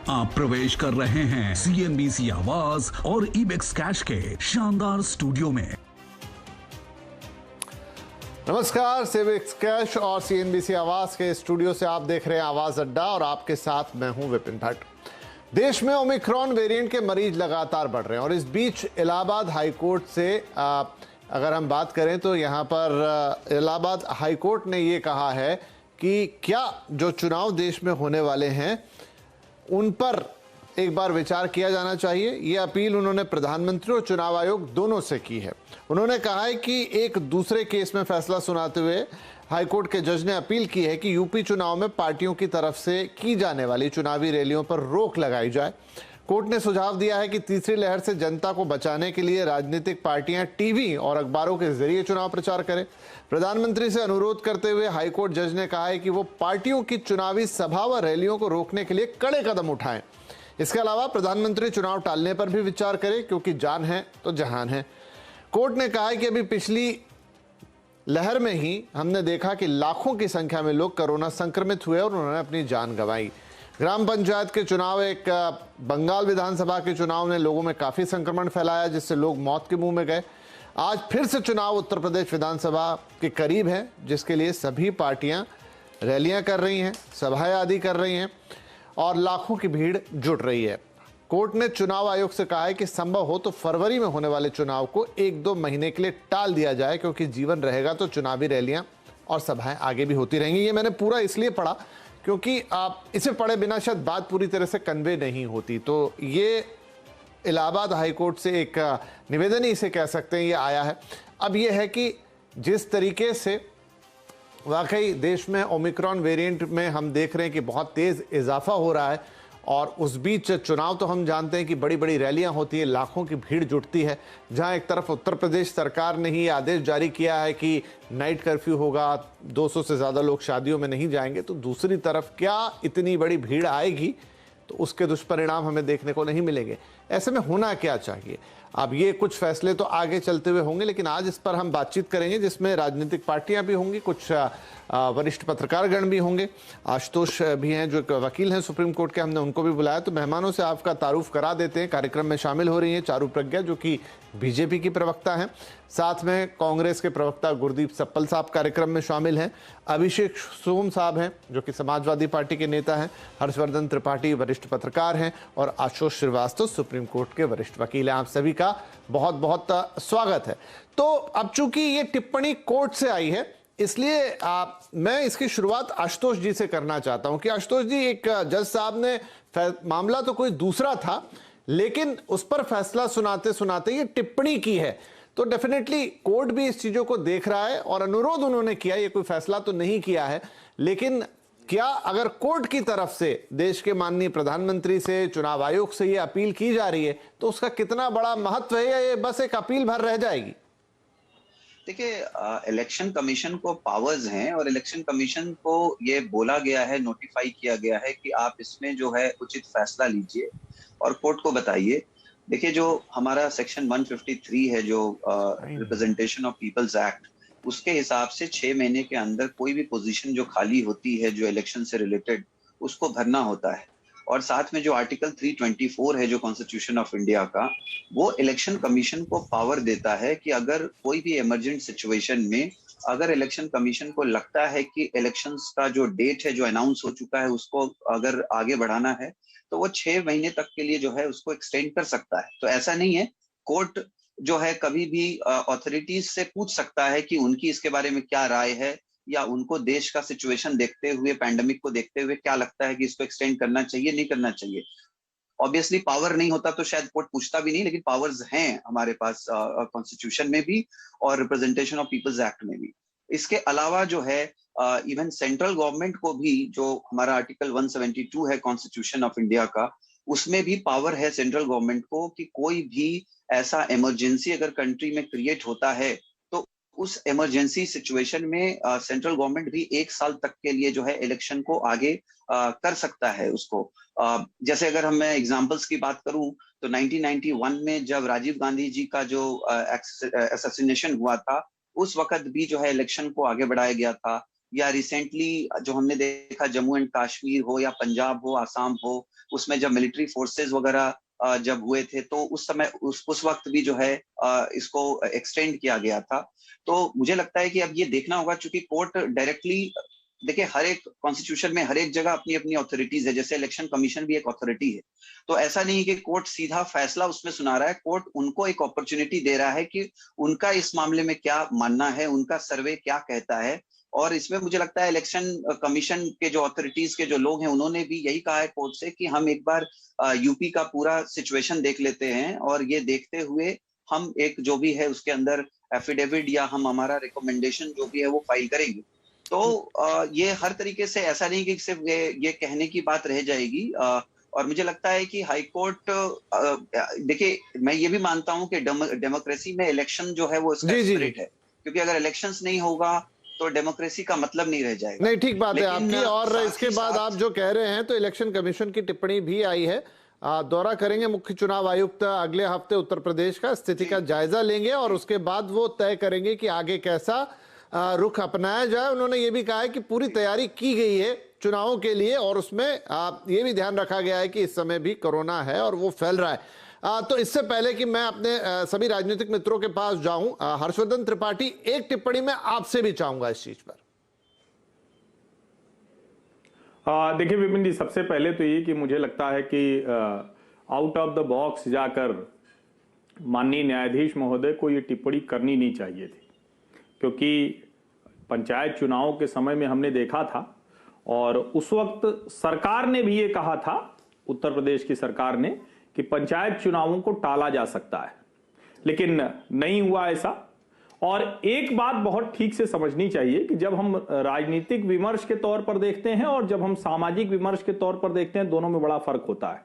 आप प्रवेश कर रहे हैं CNBC आवाज और इबेक्स कैश के शानदार स्टूडियो में। नमस्कार, इबेक्स कैश और CNBC आवाज के स्टूडियो से आप देख रहे हैं आवाज अड्डा और आपके साथ मैं हूं विपिन भट्ट। देश में ओमिक्रॉन वेरिएंट के मरीज लगातार बढ़ रहे हैं और इस बीच इलाहाबाद हाईकोर्ट से अगर हम बात करें तो यहां पर इलाहाबाद हाईकोर्ट ने ये कहा है कि क्या जो चुनाव देश में होने वाले हैं उन पर एक बार विचार किया जाना चाहिए। ये अपील उन्होंने प्रधानमंत्री और चुनाव आयोग दोनों से की है। उन्होंने कहा है कि एक दूसरे केस में फैसला सुनाते हुए हाईकोर्ट के जज ने अपील की है कि यूपी चुनाव में पार्टियों की तरफ से की जाने वाली चुनावी रैलियों पर रोक लगाई जाए। कोर्ट ने सुझाव दिया है कि तीसरी लहर से जनता को बचाने के लिए राजनीतिक पार्टियां टीवी और अखबारों के जरिए चुनाव प्रचार करें। प्रधानमंत्री से अनुरोध करते हुए हाईकोर्ट जज ने कहा है कि वो पार्टियों की चुनावी सभा व रैलियों को रोकने के लिए कड़े कदम उठाएं। इसके अलावा प्रधानमंत्री चुनाव टालने पर भी विचार करें, क्योंकि जान है तो जहान है। कोर्ट ने कहा है कि अभी पिछली लहर में ही हमने देखा कि लाखों की संख्या में लोग कोरोना संक्रमित हुए और उन्होंने अपनी जान गंवाई। ग्राम पंचायत के चुनाव, एक बंगाल विधानसभा के चुनाव ने लोगों में काफी संक्रमण फैलाया, जिससे लोग मौत के मुंह में गए। आज फिर से चुनाव उत्तर प्रदेश विधानसभा के करीब है, जिसके लिए सभी पार्टियां रैलियां कर रही हैं, सभाएं आदि कर रही हैं और लाखों की भीड़ जुट रही है। कोर्ट ने चुनाव आयोग से कहा है कि संभव हो तो फरवरी में होने वाले चुनाव को 1-2 महीने के लिए टाल दिया जाए, क्योंकि जीवन रहेगा तो चुनावी रैलियां और सभाएं आगे भी होती रहेंगी। ये मैंने पूरा इसलिए पढ़ा क्योंकि आप इसे पढ़े बिना शायद बात पूरी तरह से कन्वे नहीं होती। तो ये इलाहाबाद हाईकोर्ट से एक निवेदन ही इसे कह सकते हैं, ये आया है। अब ये है कि जिस तरीके से वाकई देश में ओमिक्रॉन वेरिएंट में हम देख रहे हैं कि बहुत तेज़ इजाफा हो रहा है और उस बीच चुनाव तो हम जानते हैं कि बड़ी बड़ी रैलियां होती है, लाखों की भीड़ जुटती है। जहां एक तरफ उत्तर प्रदेश सरकार ने ही आदेश जारी किया है कि नाइट कर्फ्यू होगा, 200 से ज़्यादा लोग शादियों में नहीं जाएंगे, तो दूसरी तरफ क्या इतनी बड़ी भीड़ आएगी तो उसके दुष्परिणाम हमें देखने को नहीं मिलेंगे। ऐसे में होना क्या चाहिए? अब ये कुछ फैसले तो आगे चलते हुए होंगे, लेकिन आज इस पर हम बातचीत करेंगे, जिसमें राजनीतिक पार्टियां भी होंगी, कुछ वरिष्ठ पत्रकारगण भी होंगे। आशुतोष भी हैं जो एक वकील हैं सुप्रीम कोर्ट के, हमने उनको भी बुलाया। तो मेहमानों से आपका तारुफ करा देते हैं। कार्यक्रम में शामिल हो रही हैं चारू प्रज्ञा, जो कि बीजेपी की प्रवक्ता हैं। साथ में कांग्रेस के प्रवक्ता गुरदीप सप्पल साहब कार्यक्रम में शामिल हैं। अभिषेक सोम साहब हैं जो कि समाजवादी पार्टी के नेता हैं। हर्षवर्धन त्रिपाठी वरिष्ठ पत्रकार हैं और आशुतोष श्रीवास्तव सुप्रीम कोर्ट के वरिष्ठ वकील हैं। आप सभी का बहुत बहुत स्वागत है। तो अब चूंकि ये टिप्पणी कोर्ट से आई है, इसलिए मैं इसकी शुरुआत आशुतोष जी से करना चाहता हूं कि आशुतोष जी, एक जज साहब ने मामला तो कोई दूसरा था, लेकिन उस पर फैसला सुनाते सुनाते ये टिप्पणी की है, तो डेफिनेटली कोर्ट भी इस चीजों को देख रहा है और अनुरोध उन्होंने किया। ये कोई फैसला तो नहीं किया है, लेकिन क्या अगर कोर्ट की तरफ से देश के माननीय प्रधानमंत्री से, चुनाव आयोग से ये अपील की जा रही है तो उसका कितना बड़ा महत्व है, या ये बस एक अपील भर रह जाएगी? देखिए, इलेक्शन कमीशन को पावर्स हैं और इलेक्शन कमीशन को ये बोला गया है, नोटिफाई किया गया है कि आप इसमें जो है उचित फैसला लीजिए और कोर्ट को बताइए। देखिए, जो हमारा सेक्शन 153 है, जो रिप्रेजेंटेशन ऑफ पीपल्स एक्ट, उसके हिसाब से 6 महीने के अंदर कोई भी पोजीशन जो खाली होती है जो इलेक्शन से रिलेटेड, उसको भरना होता है। और साथ में जो आर्टिकल 324 है जो कॉन्स्टिट्यूशन ऑफ इंडिया का, वो इलेक्शन कमीशन को पावर देता है कि अगर कोई भी इमरजेंट सिचुएशन में अगर इलेक्शन कमीशन को लगता है कि इलेक्शंस का जो डेट है जो अनाउंस हो चुका है उसको अगर आगे बढ़ाना है, तो वो 6 महीने तक के लिए जो है उसको एक्सटेंड कर सकता है। तो ऐसा नहीं है, कोर्ट जो है कभी भी अथॉरिटीज से पूछ सकता है कि उनकी इसके बारे में क्या राय है, या उनको देश का सिचुएशन देखते हुए, पैंडेमिक को देखते हुए क्या लगता है कि इसको एक्सटेंड करना चाहिए, नहीं करना चाहिए। ऑब्वियसली पावर नहीं होता तो शायद कोर्ट पूछता भी नहीं, लेकिन पावर्स हैं हमारे पास कॉन्स्टिट्यूशन में भी और रिप्रेजेंटेशन ऑफ पीपल्स एक्ट में भी। इसके अलावा जो है इवन सेंट्रल गवर्नमेंट को भी, जो हमारा आर्टिकल 172 है कॉन्स्टिट्यूशन ऑफ इंडिया का, उसमें भी पावर है सेंट्रल गवर्नमेंट को कि कोई भी ऐसा इमरजेंसी अगर कंट्री में क्रिएट होता है तो उस इमरजेंसी सिचुएशन में सेंट्रल गवर्नमेंट भी 1 साल तक के लिए जो है इलेक्शन को आगे कर सकता है उसको। जैसे अगर मैं एग्जांपल्स की बात करूं तो 1991 में जब राजीव गांधी जी का जो असैसिनेशन हुआ था, उस वक्त भी जो है इलेक्शन को आगे बढ़ाया गया था। या रिसेंटली जो हमने देखा जम्मू एंड कश्मीर हो या पंजाब हो, आसाम हो, उसमें जब मिलिट्री फोर्सेस वगैरह जब हुए थे तो उस समय उस वक्त भी जो है इसको एक्सटेंड किया गया था। तो मुझे लगता है कि अब ये देखना होगा, चूंकि कोर्ट डायरेक्टली, देखिए हर एक कॉन्स्टिट्यूशन में हर एक जगह अपनी अपनी अथॉरिटीज है, जैसे इलेक्शन कमीशन भी एक अथॉरिटी है। तो ऐसा नहीं है कि कोर्ट सीधा फैसला उसमें सुना रहा है, कोर्ट उनको एक अपॉर्चुनिटी दे रहा है कि उनका इस मामले में क्या मानना है, उनका सर्वे क्या कहता है। और इसमें मुझे लगता है इलेक्शन कमीशन के जो अथॉरिटीज के जो लोग हैं उन्होंने भी यही कहा है कोर्ट से कि हम एक बार यूपी का पूरा सिचुएशन देख लेते हैं और ये देखते हुए हम एक जो भी है उसके अंदर एफिडेविट या हम हमारा रिकमेंडेशन जो भी है वो फाइल करेंगे। तो ये हर तरीके से ऐसा नहीं कि सिर्फ ये कहने की बात रह जाएगी। और मुझे लगता है कि हाई कोर्ट, देखिए मैं ये भी मानता हूं कि डेमोक्रेसी में इलेक्शन जो है वो इसका स्पिरिट है, क्योंकि अगर इलेक्शंस नहीं होगा तो डेमोक्रेसी का मतलब नहीं रह जाएगा। नहीं, ठीक बात है आपकी। और इसके बाद आप जो कह रहे हैं तो इलेक्शन कमीशन की टिप्पणी भी आई है। दौरा करेंगे मुख्य चुनाव आयुक्त अगले हफ्ते उत्तर प्रदेश का, स्थिति का जायजा लेंगे और उसके बाद वो तय करेंगे कि आगे कैसा रुख अपनाया जाए। उन्होंने ये भी कहा है कि पूरी तैयारी की गई है चुनावों के लिए और उसमें ये भी ध्यान रखा गया है कि इस समय भी कोरोना है और वो फैल रहा है। तो इससे पहले कि मैं अपने सभी राजनीतिक मित्रों के पास जाऊं, हर्षवर्धन त्रिपाठी, एक टिप्पणी मैं आपसे भी चाहूंगा इस चीज पर। देखिए विपिन जी, सबसे पहले तो ये कि मुझे लगता है कि आउट ऑफ द बॉक्स जाकर माननीय न्यायाधीश महोदय को ये टिप्पणी करनी नहीं चाहिए थी, क्योंकि पंचायत चुनावों के समय में हमने देखा था और उस वक्त सरकार ने भी ये कहा था, उत्तर प्रदेश की सरकार ने, कि पंचायत चुनावों को टाला जा सकता है, लेकिन नहीं हुआ ऐसा। और एक बात बहुत ठीक से समझनी चाहिए कि जब हम राजनीतिक विमर्श के तौर पर देखते हैं और जब हम सामाजिक विमर्श के तौर पर देखते हैं, दोनों में बड़ा फर्क होता है।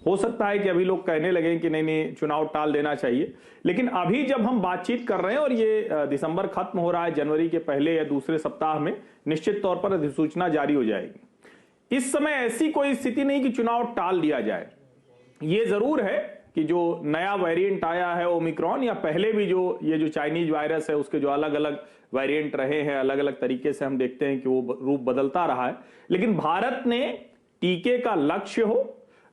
हो सकता है कि अभी लोग कहने लगे कि नहीं चुनाव टाल देना चाहिए, लेकिन अभी जब हम बातचीत कर रहे हैं और ये दिसंबर खत्म हो रहा है, जनवरी के पहले या दूसरे सप्ताह में निश्चित तौर पर अधिसूचना जारी हो जाएगी। इस समय ऐसी कोई स्थिति नहीं कि चुनाव टाल दिया जाए। ये जरूर है कि जो नया वेरिएंट आया है ओमिक्रॉन, या पहले भी जो ये जो चाइनीज वायरस है उसके जो अलग अलग वेरिएंट रहे हैं, अलग अलग तरीके से हम देखते हैं कि वो रूप बदलता रहा है, लेकिन भारत ने टीके का लक्ष्य हो,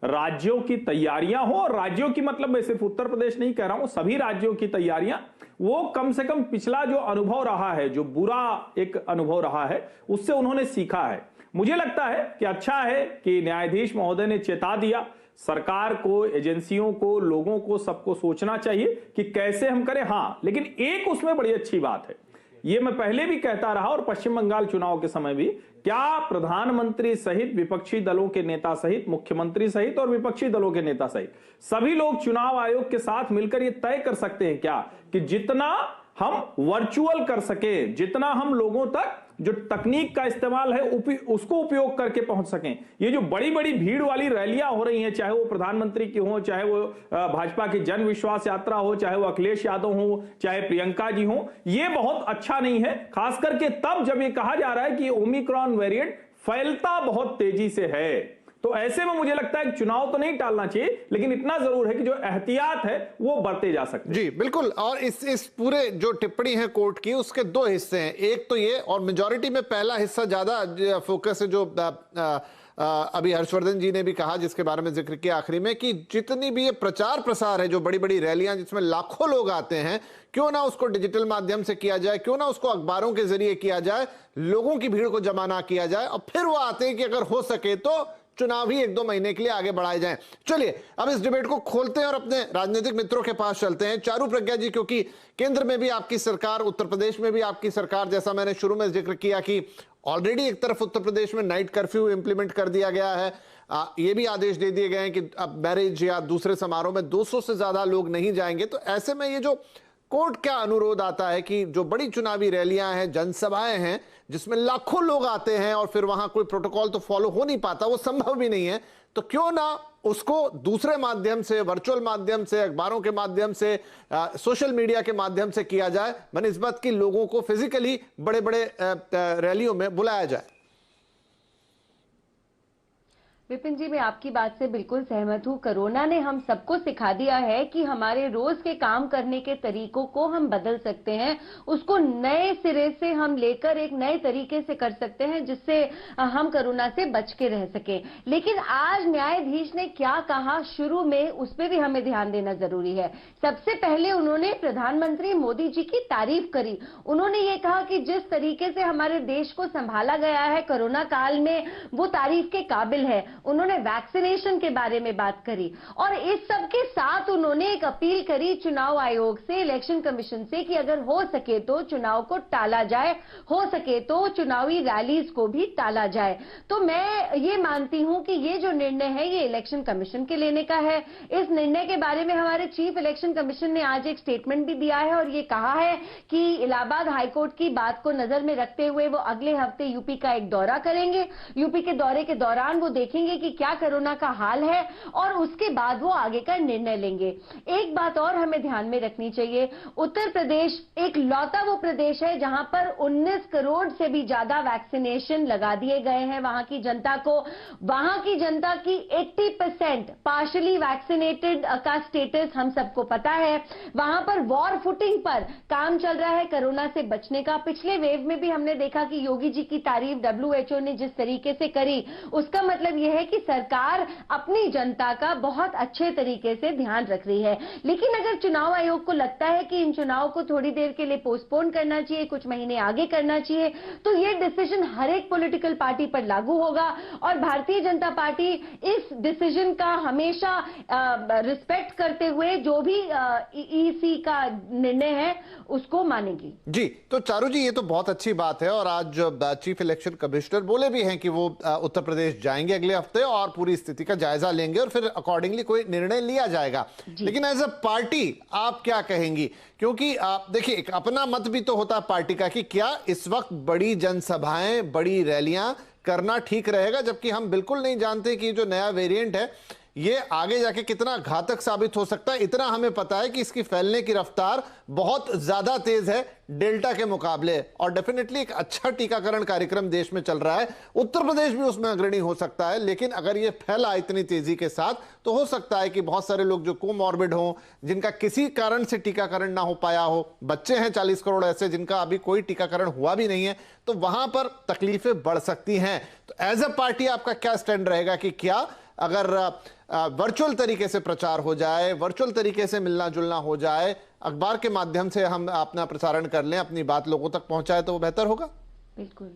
राज्यों की तैयारियां हो, और राज्यों की मतलब मैं सिर्फ उत्तर प्रदेश नहीं कह रहा हूं, सभी राज्यों की तैयारियां, वो कम से कम पिछला जो अनुभव रहा है, जो बुरा एक अनुभव रहा है, उससे उन्होंने सीखा है। मुझे लगता है कि अच्छा है कि न्यायाधीश महोदय ने चेता दिया सरकार को, एजेंसियों को, लोगों को, सबको सोचना चाहिए कि कैसे हम करें। हां, लेकिन एक उसमें बड़ी अच्छी बात है, ये मैं पहले भी कहता रहा और पश्चिम बंगाल चुनाव के समय भी, क्या प्रधानमंत्री सहित विपक्षी दलों के नेता सहित, मुख्यमंत्री सहित और विपक्षी दलों के नेता सहित सभी लोग चुनाव आयोग के साथ मिलकर ये तय कर सकते हैं क्या कि जितना हम वर्चुअल कर सके, जितना हम लोगों तक जो तकनीक का इस्तेमाल है उसको उपयोग करके पहुंच सकें। ये जो बड़ी बड़ी भीड़ वाली रैलियां हो रही हैं, चाहे वो प्रधानमंत्री की हो, चाहे वो भाजपा की जन विश्वास यात्रा हो, चाहे वो अखिलेश यादव हो, चाहे प्रियंका जी हो, ये बहुत अच्छा नहीं है। खास करके तब जब ये कहा जा रहा है कि ओमिक्रॉन वेरिएंट फैलता बहुत तेजी से है, तो ऐसे में मुझे लगता है कि चुनाव तो नहीं टालना चाहिए, लेकिन इतना जरूर है कि जो एहतियात है वो बरते जा सकते हैं। जी बिल्कुल। और इस पूरे जो टिप्पणी है कोर्ट की, उसके दो हिस्से हैं। एक तो ये, और मेजॉरिटी में पहला हिस्सा ज्यादा फोकस है, जो अभी हर्षवर्धन जी ने भी कहा, जिसके बारे में जिक्र किया आखिरी में, कि जितनी भी ये प्रचार प्रसार है, जो बड़ी बड़ी रैलियां जिसमें लाखों लोग आते हैं, क्यों ना उसको डिजिटल माध्यम से किया जाए, क्यों ना उसको अखबारों के जरिए किया जाए, लोगों की भीड़ को जमा ना किया जाए, और फिर वो आते हैं कि अगर हो सके तो चुनाव ही 1-2 महीने के लिए आगे बढ़ाए जाएं। चलिए अब इस डिबेट को खोलते हैं और अपने राजनीतिक मित्रों के पास चलते हैं। चारू प्रज्ञा जी, क्योंकि केंद्र में भी आपकी सरकार, उत्तर प्रदेश में भी आपकी सरकार, जैसा मैंने शुरू में जिक्र किया कि ऑलरेडी एक तरफ उत्तर प्रदेश में नाइट कर्फ्यू इंप्लीमेंट कर दिया गया है, ये भी आदेश दे दिए गए हैं कि अब मैरिज या दूसरे समारोह में 200 से ज्यादा लोग नहीं जाएंगे। तो ऐसे में ये जो कोर्ट क्या अनुरोध आता है कि जो बड़ी चुनावी रैलियां हैं, जनसभाएं हैं, जिसमें लाखों लोग आते हैं और फिर वहां कोई प्रोटोकॉल तो फॉलो हो नहीं पाता, वो संभव भी नहीं है, तो क्यों ना उसको दूसरे माध्यम से, वर्चुअल माध्यम से, अखबारों के माध्यम से, सोशल मीडिया के माध्यम से किया जाए, बनिस्बत की लोगों को फिजिकली बड़े बड़े रैलियों में बुलाया जाए। विपिन जी, मैं आपकी बात से बिल्कुल सहमत हूँ। कोरोना ने हम सबको सिखा दिया है कि हमारे रोज के काम करने के तरीकों को हम बदल सकते हैं, उसको नए सिरे से हम लेकर एक नए तरीके से कर सकते हैं जिससे हम कोरोना से बच के रह सके। लेकिन आज न्यायाधीश ने क्या कहा शुरू में, उस पर भी हमें ध्यान देना जरूरी है। सबसे पहले उन्होंने प्रधानमंत्री मोदी जी की तारीफ करी। उन्होंने ये कहा कि जिस तरीके से हमारे देश को संभाला गया है कोरोना काल में, वो तारीफ के काबिल है। उन्होंने वैक्सीनेशन के बारे में बात करी और इस सब के साथ उन्होंने एक अपील करी चुनाव आयोग से, इलेक्शन कमीशन से, कि अगर हो सके तो चुनाव को टाला जाए, हो सके तो चुनावी रैलीज को भी टाला जाए। तो मैं ये मानती हूं कि ये जो निर्णय है ये इलेक्शन कमीशन के लेने का है। इस निर्णय के बारे में हमारे चीफ इलेक्शन कमीशन ने आज एक स्टेटमेंट भी दिया है और ये कहा है कि इलाहाबाद हाईकोर्ट की बात को नजर में रखते हुए वो अगले हफ्ते यूपी का एक दौरा करेंगे। यूपी के दौरे के दौरान वो देखेंगे कि क्या कोरोना का हाल है और उसके बाद वो आगे का निर्णय लेंगे। एक बात और हमें ध्यान में रखनी चाहिए, उत्तर प्रदेश एक लौता वो प्रदेश है जहां पर 19 करोड़ से भी ज्यादा वैक्सीनेशन लगा दिए गए हैं वहां की जनता को। वहां की जनता की 80% पार्शली वैक्सीनेटेड का स्टेटस हम सबको पता है। वहां पर वॉर फुटिंग पर काम चल रहा है कोरोना से बचने का। पिछले वेव में भी हमने देखा कि योगी जी की तारीफ WHO ने जिस तरीके से करी, उसका मतलब यह है कि सरकार अपनी जनता का बहुत अच्छे तरीके से ध्यान रख रही है। लेकिन अगर चुनाव आयोग को लगता है कि इन चुनाव को थोड़ी देर के लिए पोस्टपोन करना चाहिए, कुछ महीने आगे करना चाहिए, तो ये डिसीजन हर एक पॉलिटिकल पार्टी पर लागू होगा और भारतीय जनता पार्टी इस डिसीजन का हमेशा रिस्पेक्ट करते हुए जो भी ईसी का निर्णय है उसको मानेगी। जी, तो चारू जी, ये तो बहुत अच्छी बात है और आज चीफ इलेक्शन कमिश्नर बोले भी हैं कि वो उत्तर प्रदेश जाएंगे अगले हफ्ते और पूरी स्थिति का जायजा लेंगे और फिर अकॉर्डिंगली कोई निर्णय लिया जाएगा। लेकिन एज अ पार्टी आप क्या कहेंगी? क्योंकि देखिए, एक अपना मत भी तो होता है पार्टी का कि क्या इस वक्त बड़ी जनसभाएं, बड़ी रैलियां करना ठीक रहेगा, जबकि हम बिल्कुल नहीं जानते कि जो नया वेरिएंट है ये आगे जाके कितना घातक साबित हो सकता है। इतना हमें पता है कि इसकी फैलने की रफ्तार बहुत ज्यादा तेज है डेल्टा के मुकाबले और डेफिनेटली एक अच्छा टीकाकरण कार्यक्रम देश में चल रहा है। उत्तर प्रदेश भी उसमें अग्रणी हो सकता है, लेकिन अगर ये फैला इतनी तेजी के साथ तो हो सकता है कि बहुत सारे लोग जो कोमॉर्बिड हो, जिनका किसी कारण से टीकाकरण ना हो पाया हो, बच्चे हैं 40 करोड़ ऐसे जिनका अभी कोई टीकाकरण हुआ भी नहीं है, तो वहां पर तकलीफें बढ़ सकती हैं। तो एज अ पार्टी आपका क्या स्टैंड रहेगा कि क्या अगर वर्चुअल तरीके से प्रचार हो जाए, वर्चुअल तरीके से मिलना जुलना हो जाए, अखबार के माध्यम से हम अपना प्रसारण कर लें, अपनी बात लोगों तक पहुंचाए, तो वो बेहतर होगा? बिल्कुल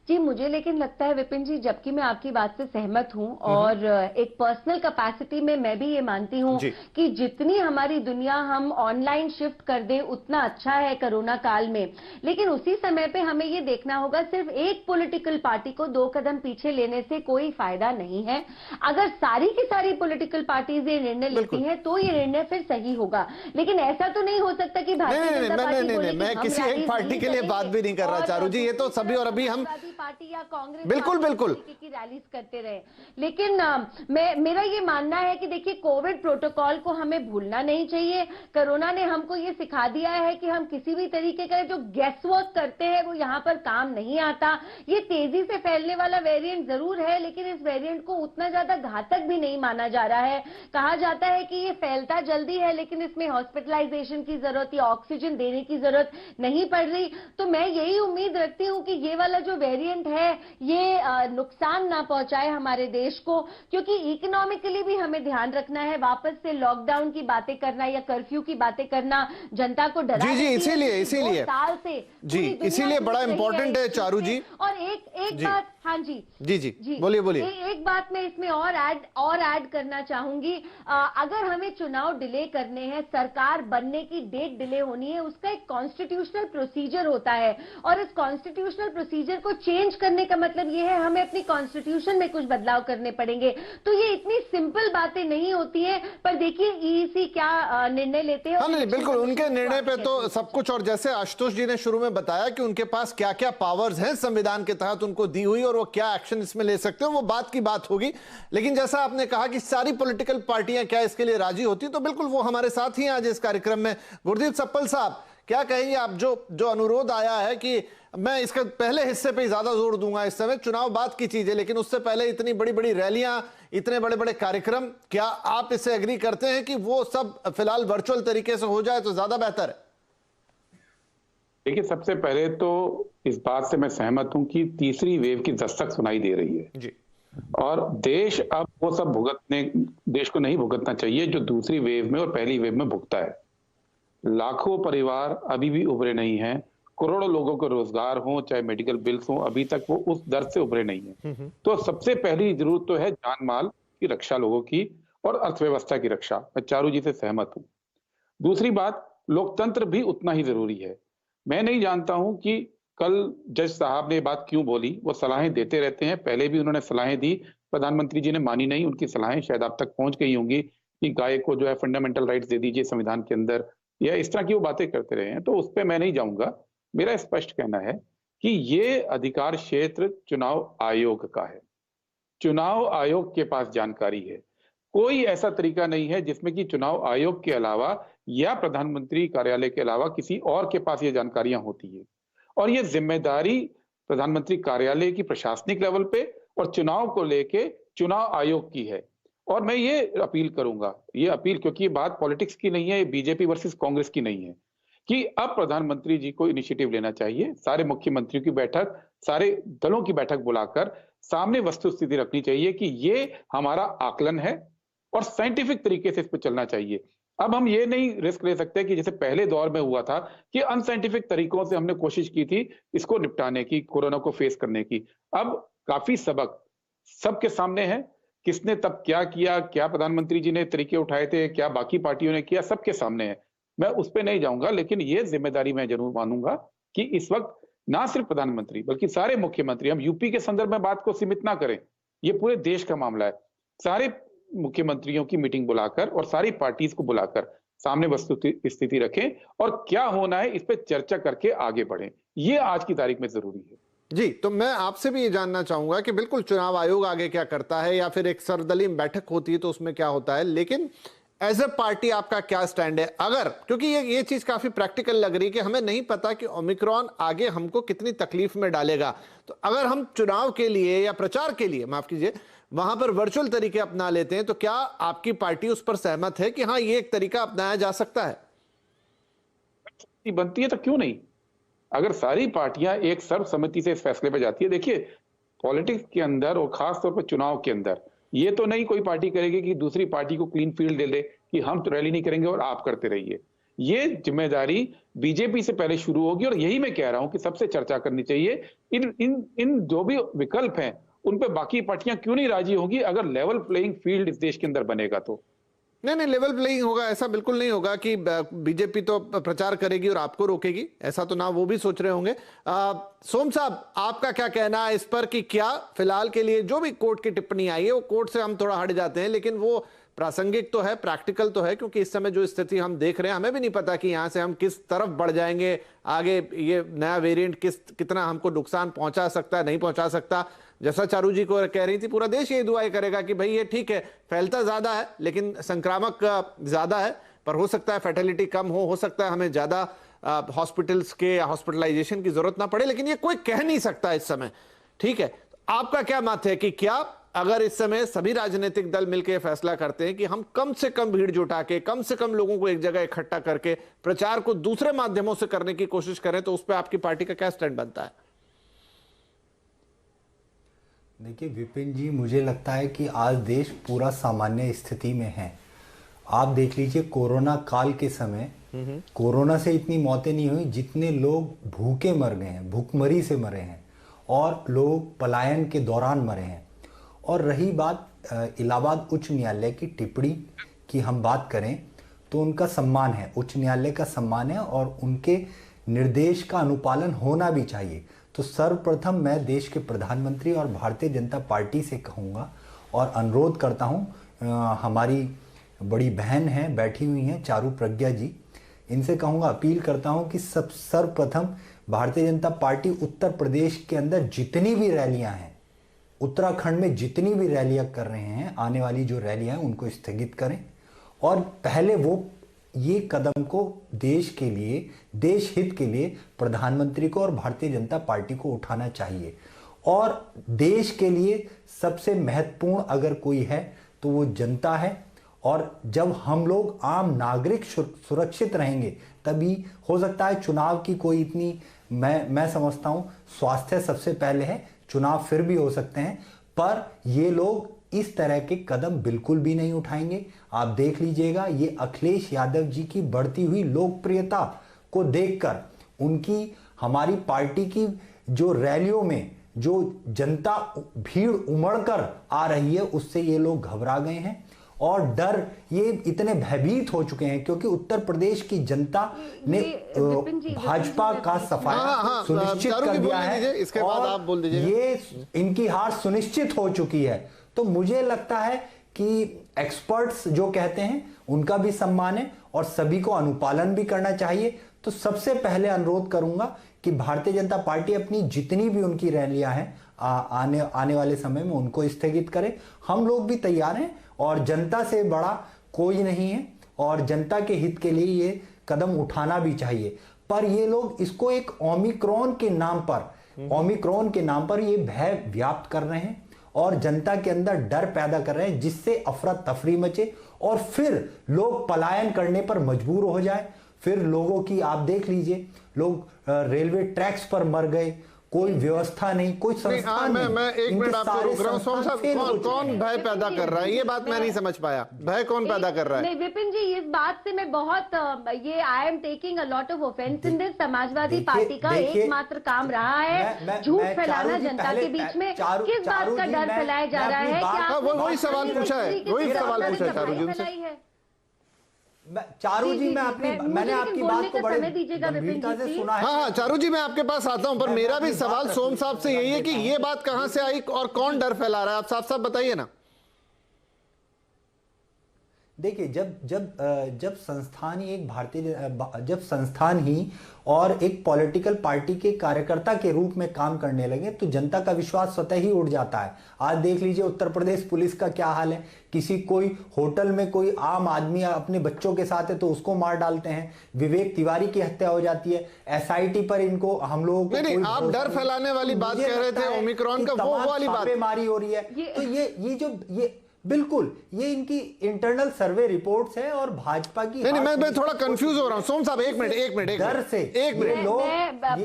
जी, मुझे लेकिन लगता है विपिन जी, जबकि मैं आपकी बात से सहमत हूं और एक पर्सनल कैपेसिटी में मैं भी ये मानती हूं कि जितनी हमारी दुनिया हम ऑनलाइन शिफ्ट कर दे उतना अच्छा है कोरोना काल में। लेकिन उसी समय पे हमें ये देखना होगा, सिर्फ एक पॉलिटिकल पार्टी को 2 कदम पीछे लेने से कोई फायदा नहीं है। अगर सारी की सारी पॉलिटिकल पार्टीज ये निर्णय लेती हैं तो ये निर्णय फिर सही होगा। लेकिन ऐसा तो नहीं हो सकता कि भारतीय जनता पार्टी मैं किसी एक पार्टी के लिए बात भी नहीं कर रहा चारू जी, ये तो सभी और अभी हम पार्टी या कांग्रेस बिल्कुल की रैलीज करते रहे। लेकिन मेरा ये मानना है कि देखिए, कोविड प्रोटोकॉल को हमें भूलना नहीं चाहिए। कोरोना ने हमको ये सिखा दिया है कि हम किसी भी तरीके का जो गैस वर्क करते हैं वो यहाँ पर काम नहीं आता। ये तेजी से फैलने वाला वेरिएंट जरूर है, लेकिन इस वेरिएंट को उतना ज्यादा घातक भी नहीं माना जा रहा है। कहा जाता है कि ये फैलता जल्दी है लेकिन इसमें हॉस्पिटलाइजेशन की जरूरत या ऑक्सीजन देने की जरूरत नहीं पड़ रही। तो मैं यही उम्मीद रखती हूँ कि ये वाला जो वेरिएंट है ये नुकसान ना पहुंचाए हमारे देश को, क्योंकि इकोनॉमिकली भी हमें ध्यान रखना है। वापस से लॉकडाउन की बातें करना या कर्फ्यू की बातें करना जनता को डरा, जी इसीलिए साल से जी इसीलिए बड़ा इंपॉर्टेंट है चारू जी। और एक बात, हाँ जी बोलिए। एक बात मैं इसमें और ऐड करना चाहूंगी। अगर हमें चुनाव डिले करने हैं, सरकार बनने की डेट डिले होनी है, उसका एक कॉन्स्टिट्यूशनल प्रोसीजर होता है और इस कॉन्स्टिट्यूशनल प्रोसीजर को चेंज करने का मतलब यह है हमें अपनी कॉन्स्टिट्यूशन में कुछ बदलाव करने पड़ेंगे। तो ये इतनी सिंपल बातें नहीं होती है, पर देखिए ईसी क्या निर्णय लेते हैं। हाँ नहीं, बिल्कुल उनके निर्णय पे तो सब कुछ, और जैसे आशुतोष जी ने शुरू में बताया कि उनके पास क्या क्या पावर्स हैं संविधान के तहत उनको दी हुई और वो क्या एक्शन इसमें ले सकते हो, वो बात की बात होगी। लेकिन जैसा आपने कहा कि सारी पॉलिटिकल पार्टियां क्या इसके लिए राजी होती, तो बिल्कुल वो हमारे साथ ही आज इस कार्यक्रम में। गुरदीप सप्पल साहब, क्या कहेंगे आप? जो अनुरोध आया है कि मैं इसका पहले हिस्से पे ही ज्यादा जोर दूंगा, इस समय चुनाव बाद की चीज है, लेकिन उससे पहले इतनी बड़ी बड़ी रैलियां, इतने बड़े बड़े कार्यक्रम, क्या आप इससे एग्री करते हैं कि वो सब फिलहाल वर्चुअल तरीके से हो जाए तो ज्यादा बेहतर है? देखिए, सबसे पहले तो इस बात से मैं सहमत हूं कि तीसरी वेव की दस्तक सुनाई दे रही है जी। और देश अब वो सब देश को नहीं भुगतना चाहिए जो दूसरी वेव में और पहली वेव में भुगता है। लाखों परिवार अभी भी उभरे नहीं हैं, करोड़ों लोगों को रोजगार हो, चाहे मेडिकल बिल्स हो, अभी तक वो उस दर से उभरे नहीं है। तो सबसे पहली जरूरत तो है जान माल की रक्षा लोगों की और अर्थव्यवस्था की रक्षा। मैं चारू जी से सहमत हूं। दूसरी बात, लोकतंत्र भी उतना ही जरूरी है। मैं नहीं जानता हूं कि कल जज साहब ने बात क्यों बोली। वो सलाहें देते रहते हैं, पहले भी उन्होंने सलाहें दी, प्रधानमंत्री जी ने मानी नहीं। उनकी सलाहें शायद आप तक पहुंच गई होंगी कि गाय को जो है फंडामेंटल राइट्स दे दीजिए संविधान के अंदर, या इस तरह की वो बातें करते रहे हैं। तो उस पर मैं नहीं जाऊंगा। मेरा स्पष्ट कहना है कि ये अधिकार क्षेत्र चुनाव आयोग का है। चुनाव आयोग के पास जानकारी है। कोई ऐसा तरीका नहीं है जिसमें कि चुनाव आयोग के अलावा या प्रधानमंत्री कार्यालय के अलावा किसी और के पास ये जानकारियां होती है। और ये जिम्मेदारी प्रधानमंत्री कार्यालय की प्रशासनिक लेवल पे और चुनाव को लेके चुनाव आयोग की है। और मैं ये अपील करूंगा, ये अपील, क्योंकि ये बात पॉलिटिक्स की नहीं है, ये बीजेपी वर्सेस कांग्रेस की नहीं है, कि अब प्रधानमंत्री जी को इनिशिएटिव लेना चाहिए। सारे मुख्यमंत्रियों की बैठक, सारे दलों की बैठक बुलाकर सामने वस्तुस्थिति रखनी चाहिए कि ये हमारा आकलन है और साइंटिफिक तरीके से इस पर चलना चाहिए। अब हम ये नहीं रिस्क ले सकते कि जैसे पहले दौर में हुआ था कि अनसाइंटिफिक तरीकों से हमने कोशिश की थी इसको निपटाने की, कोरोना को फेस करने की। अब काफी सबक सबके सामने है, किसने तब क्या किया, क्या प्रधानमंत्री जी ने तरीके उठाए थे, क्या बाकी पार्टियों ने किया, सबके सामने है। मैं उस पर नहीं जाऊंगा, लेकिन ये जिम्मेदारी मैं जरूर मानूंगा कि इस वक्त ना सिर्फ प्रधानमंत्री बल्कि सारे मुख्यमंत्री, हम यूपी के संदर्भ में बात को सीमित ना करें, ये पूरे देश का मामला है, सारे मुख्यमंत्रियों की मीटिंग बुलाकर और सारी पार्टीज को बुलाकर सामने वस्तु स्थिति रखें और क्या होना है इस पर चर्चा करके आगे बढ़ें। ये आज की तारीख में जरूरी है। जी, तो मैं आपसे भी ये जानना चाहूंगा कि बिल्कुल चुनाव आयोग आगे क्या करता है या फिर एक सर्वदलीय बैठक होती है तो उसमें क्या होता है, लेकिन एज ए पार्टी आपका क्या स्टैंड है? अगर, क्योंकि ये चीज काफी प्रैक्टिकल लग रही है कि हमें नहीं पता कि ओमिक्रॉन आगे हमको कितनी तकलीफ में डालेगा, तो अगर हम चुनाव के लिए या प्रचार के लिए, माफ कीजिए, वहां पर वर्चुअल तरीके अपना लेते हैं, तो क्या आपकी पार्टी उस पर सहमत है कि हाँ ये एक तरीका अपनाया जा सकता है? बनती है तो क्यों नहीं? अगर सारी पार्टियां एक सर्वसम्मति से इस फैसले पर जाती है, देखिए पॉलिटिक्स के अंदर और खासतौर पर चुनाव के अंदर ये तो नहीं कोई पार्टी करेगी कि दूसरी पार्टी को क्लीन फील्ड दे दे कि हम तो रैली नहीं करेंगे और आप करते रहिए। ये जिम्मेदारी बीजेपी से पहले शुरू होगी और यही मैं कह रहा हूं कि सबसे चर्चा करनी चाहिए। इन जो भी विकल्प हैं उन पे बाकी पार्टियां क्यों नहीं राजी होगी? अगर लेवल प्लेइंग फील्ड इस देश के अंदर बनेगा तो। नहीं, लेवल प्लेइंग होगा, ऐसा बिल्कुल नहीं होगा कि बीजेपी तो प्रचार करेगी और आपको रोकेगी, ऐसा तो ना वो भी सोच रहे होंगे। सोम साहब, आपका क्या कहना है इस पर कि क्या फिलहाल के लिए जो भी कोर्ट की टिप्पणी आई है, वो कोर्ट से हम थोड़ा हट जाते हैं, लेकिन वो प्रासंगिक तो है, प्रैक्टिकल तो है, क्योंकि इस समय जो स्थिति हम देख रहे हैं, हमें भी नहीं पता कि यहां से हम किस तरफ बढ़ जाएंगे, आगे ये नया वेरिएंट कितना हमको नुकसान पहुंचा सकता है, नहीं पहुंचा सकता। जैसा चारू जी को कह रही थी, पूरा देश ये दुआएं करेगा कि भाई ये ठीक है, फैलता ज्यादा है लेकिन संक्रामक ज्यादा है, पर हो सकता है फैटेलिटी कम हो सकता है हमें ज्यादा हॉस्पिटल्स के हॉस्पिटलाइजेशन की जरूरत ना पड़े, लेकिन ये कोई कह नहीं सकता इस समय। ठीक है, आपका क्या मत है कि क्या अगर इस समय सभी राजनीतिक दल मिलकर फैसला करते हैं कि हम कम से कम भीड़ जुटा के, कम से कम लोगों को एक जगह इकट्ठा करके प्रचार को दूसरे माध्यमों से करने की कोशिश करें, तो उस पर आपकी पार्टी का क्या स्टैंड बनता है? देखिए विपिन जी, मुझे लगता है कि आज देश पूरा सामान्य स्थिति में है। आप देख लीजिए कोरोना काल के समय कोरोना से इतनी मौतें नहीं हुई जितने लोग भूखे मर गए हैं, भूखमरी से मरे हैं और लोग पलायन के दौरान मरे हैं। और रही बात इलाहाबाद उच्च न्यायालय की टिप्पणी की हम बात करें तो उनका सम्मान है, उच्च न्यायालय का सम्मान है और उनके निर्देश का अनुपालन होना भी चाहिए। तो सर्वप्रथम मैं देश के प्रधानमंत्री और भारतीय जनता पार्टी से कहूँगा और अनुरोध करता हूँ, हमारी बड़ी बहन हैं बैठी हुई हैं चारू प्रज्ञा जी, इनसे कहूँगा, अपील करता हूँ कि सर्वप्रथम भारतीय जनता पार्टी उत्तर प्रदेश के अंदर जितनी भी रैलियाँ हैं, उत्तराखंड में जितनी भी रैलियाँ कर रहे हैं, आने वाली जो रैलियाँ हैं उनको स्थगित करें और पहले वो ये कदम को देश के लिए, देश हित के लिए प्रधानमंत्री को और भारतीय जनता पार्टी को उठाना चाहिए। और देश के लिए सबसे महत्वपूर्ण अगर कोई है तो वो जनता है। और जब हम लोग आम नागरिक सुरक्षित रहेंगे तभी हो सकता है चुनाव की कोई इतनी, मैं समझता हूं स्वास्थ्य सबसे पहले है, चुनाव फिर भी हो सकते हैं, पर ये लोग इस तरह के कदम बिल्कुल भी नहीं उठाएंगे। आप देख लीजिएगा, ये अखिलेश यादव जी की बढ़ती हुई लोकप्रियता को देखकर, उनकी, हमारी पार्टी की जो रैलियों में जो जनता भीड़ उमड़कर आ रही है, उससे ये लोग घबरा गए हैं और डर, ये इतने भयभीत हो चुके हैं क्योंकि उत्तर प्रदेश की जनता ने भाजपा का सफाया सुनिश्चित कर दिया है। इसके बाद आप बोल दीजिए, ये इनकी हार सुनिश्चित हो चुकी है। तो मुझे लगता है कि एक्सपर्ट्स जो कहते हैं उनका भी सम्मान है और सभी को अनुपालन भी करना चाहिए। तो सबसे पहले अनुरोध करूंगा कि भारतीय जनता पार्टी अपनी जितनी भी उनकी रैलियां हैं आने वाले समय में उनको स्थगित करे। हम लोग भी तैयार हैं और जनता से बड़ा कोई नहीं है और जनता के हित के लिए ये कदम उठाना भी चाहिए। पर ये लोग इसको एक ओमिक्रॉन के नाम पर ये भय व्याप्त कर रहे हैं और जनता के अंदर डर पैदा कर रहे हैं, जिससे अफरा तफरी मचे और फिर लोग पलायन करने पर मजबूर हो जाए। फिर लोगों की, आप देख लीजिए, लोग रेलवे ट्रैक्स पर मर गए, कोई व्यवस्था नहीं, कोई संस्थान नहीं। मैं एक मिनट आपको रोक रहा हूं। सोम साहब, कौन भय पैदा कर रहा है? ये बात मैं नहीं समझ पाया। भय कौन पैदा कर रहा है? नहीं विपिन जी, इस बात से मैं बहुत ये I am taking a lot of offence in this. Samajwadi party का एकमात्र काम रहा है झूठ फैलाना जनता के बीच में। किस बात का डर फैलाया जा रहा है? वही सवाल पूछा है, वही सवाल पूछा है चारू जी उनसे। चारू जी, मैंने आपकी बात को बड़े गंभीरता से सुना है। हाँ, चारू जी मैं आपके पास आता हूं, पर मेरा भी सवाल सोम साहब से यही है कि ये बात कहां से आई और कौन डर फैला रहा है? आप साफ साफ बताइए ना। देखिए, जब संस्थान ही और एक पॉलिटिकल पार्टी के कार्यकर्ता के रूप में काम करने लगे तो जनता का विश्वास स्वतः ही उड़ जाता है। आज देख लीजिए उत्तर प्रदेश पुलिस का क्या हाल है। कोई होटल में कोई आम आदमी अपने बच्चों के साथ है तो उसको मार डालते हैं। विवेक तिवारी की हत्या हो जाती है। एसआईटी पर इनको, हम लोगों को नहीं, आप डर फैलाने वाली बात कह रहे थे, ओमिक्रॉन का वो वाली बात मारी हो रही है। तो ये बिल्कुल ये इनकी इंटरनल सर्वे रिपोर्ट्स है और भाजपा की। नहीं, मैं थोड़ा कंफ्यूज हो रहा हूं। सोम साहब एक मिनट डर से एक मिनट लोग,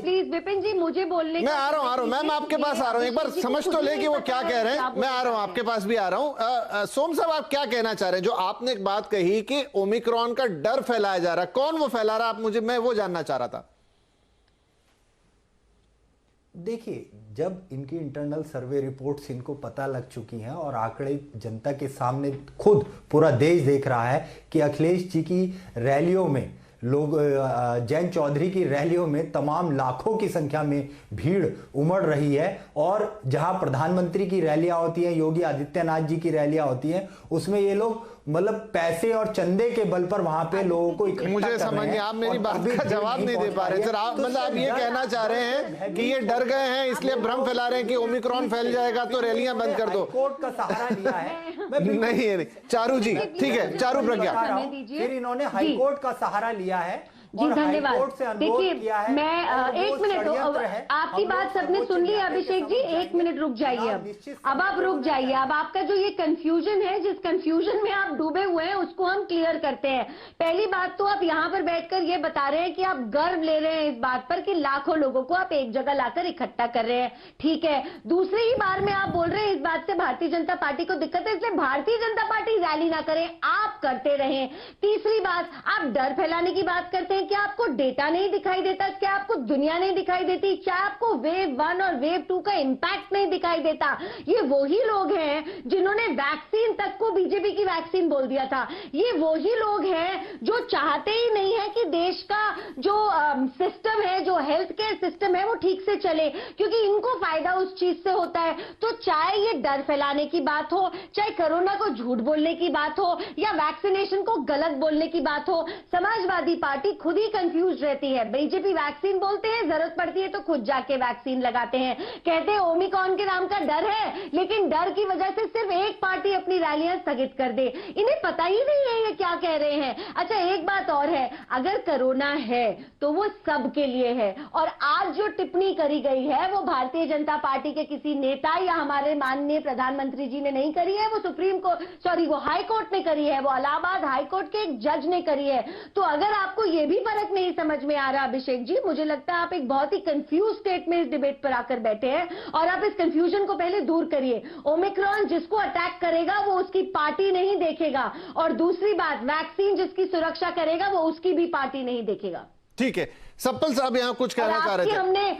प्लीज विपिन जी मुझे बोलने, मैं आ रहा हूं मैम, आपके पास आ रहा हूं। एक बार समझ तो ले कि वो क्या कह रहे हैं। मैं आ रहा हूं, आपके पास भी आ रहा हूं। सोम साहब, आप क्या कहना चाह रहे हैं? जो आपने एक बात कही कि ओमिक्रॉन का डर फैलाया जा रहा है, कौन वो फैला रहा है? मैं वो जानना चाह रहा था। देखिए, जब इनकी इंटरनल सर्वे रिपोर्ट्स इनको पता लग चुकी हैं और आंकड़े जनता के सामने खुद पूरा देश देख रहा है कि अखिलेश जी की रैलियों में लोग, जयंत चौधरी की रैलियों में तमाम लाखों की संख्या में भीड़ उमड़ रही है और जहां प्रधानमंत्री की रैलियां होती हैं, योगी आदित्यनाथ जी की रैलियां होती हैं, उसमें ये लोग मतलब पैसे और चंदे के बल पर वहां पे लोगों को इकट्ठा मुझे समझ नहीं, आप मेरी बात का जवाब नहीं दे पा रहे सर। आप मतलब आप ये कहना चाह रहे हैं कि ये डर गए हैं इसलिए भ्रम फैला रहे हैं कि ओमिक्रॉन फैल जाएगा तो रैलियां बंद कर दो। कोर्ट का सहारा लिया है। नहीं, चारू जी, ठीक है, चारू प्रज्ञा, फिर इन्होंने हाईकोर्ट का सहारा लिया है। जी धन्यवाद। देखिए, मैं एक मिनट, आपकी बात सबने सुन ली। अभिषेक जी एक मिनट रुक जाइए। अब आप रुक जाइए। अब आपका जो ये कंफ्यूजन है, जिस कंफ्यूजन में आप डूबे हुए हैं, उसको हम क्लियर करते हैं। पहली बात तो आप यहाँ पर बैठकर ये बता रहे हैं कि आप गर्व ले रहे हैं इस बात पर कि लाखों लोगों को आप एक जगह लाकर इकट्ठा कर रहे हैं, ठीक है। दूसरी ही बार में आप बोल रहे हैं इस बात से भारतीय जनता पार्टी को दिक्कत है, इसलिए भारतीय जनता पार्टी रैली ना करे, आप करते रहे। तीसरी बात, आप डर फैलाने की बात करते हैं। क्या आपको डेटा नहीं दिखाई देता? क्या आपको दुनिया नहीं दिखाई देती? क्या आपको वेव 1 और वेव 2 का इंपैक्ट नहीं दिखाई देता? ये वही लोग हैं जिन्होंने वैक्सीन तक को बीजेपी की वैक्सीन बोल दिया था। ये वही लोग हैं जो चाहते ही नहीं है कि देश का जो सिस्टम है, जो हेल्थ केयर सिस्टम है, वो ठीक से चले, क्योंकि इनको फायदा उस चीज से होता है। तो चाहे ये डर फैलाने की बात हो, चाहे कोरोना को झूठ बोलने की बात हो, या वैक्सीनेशन को गलत बोलने की बात हो, समाजवादी पार्टी खुद ही कंफ्यूज रहती है। बीजेपी वैक्सीन बोलते हैं, जरूरत पड़ती है तो खुद जाके वैक्सीन लगाते हैं। कहते हैं ओमिक्रॉन के नाम का डर है, लेकिन डर की वजह से सिर्फ एक पार्टी अपनी रैलियां स्थगित कर दे। इन्हें पता ही नहीं है ये क्या कह रहे हैं। अच्छा, एक बात और है, अगर कोरोना है तो वो सबके लिए है, और आज जो टिप्पणी करी गई है वो भारतीय जनता पार्टी के किसी नेता या हमारे माननीय प्रधानमंत्री जी ने नहीं करी है, वो हाई कोर्ट ने करी है, वो इलाहाबाद हाई कोर्ट के एक जज ने करी है। तो अगर आपको ये भी फर्क नहीं समझ में आ रहा अभिषेक जी, मुझे लगता है आप एक बहुत ही कंफ्यूज स्टेट में इस डिबेट पर आकर बैठे हैं, और आप इस कंफ्यूजन को पहले दूर करिए। ओमिक्रॉन जिसको अटैक करेगा वो उसकी पार्टी नहीं देखेगा, और दूसरी बात, वैक्सीन जिसकी सुरक्षा करेगा वो उसकी भी पार्टी नहीं देखेगा। ठीक है, सप्पल साहब यहाँ कुछ कहना चाह रहे थे। हमने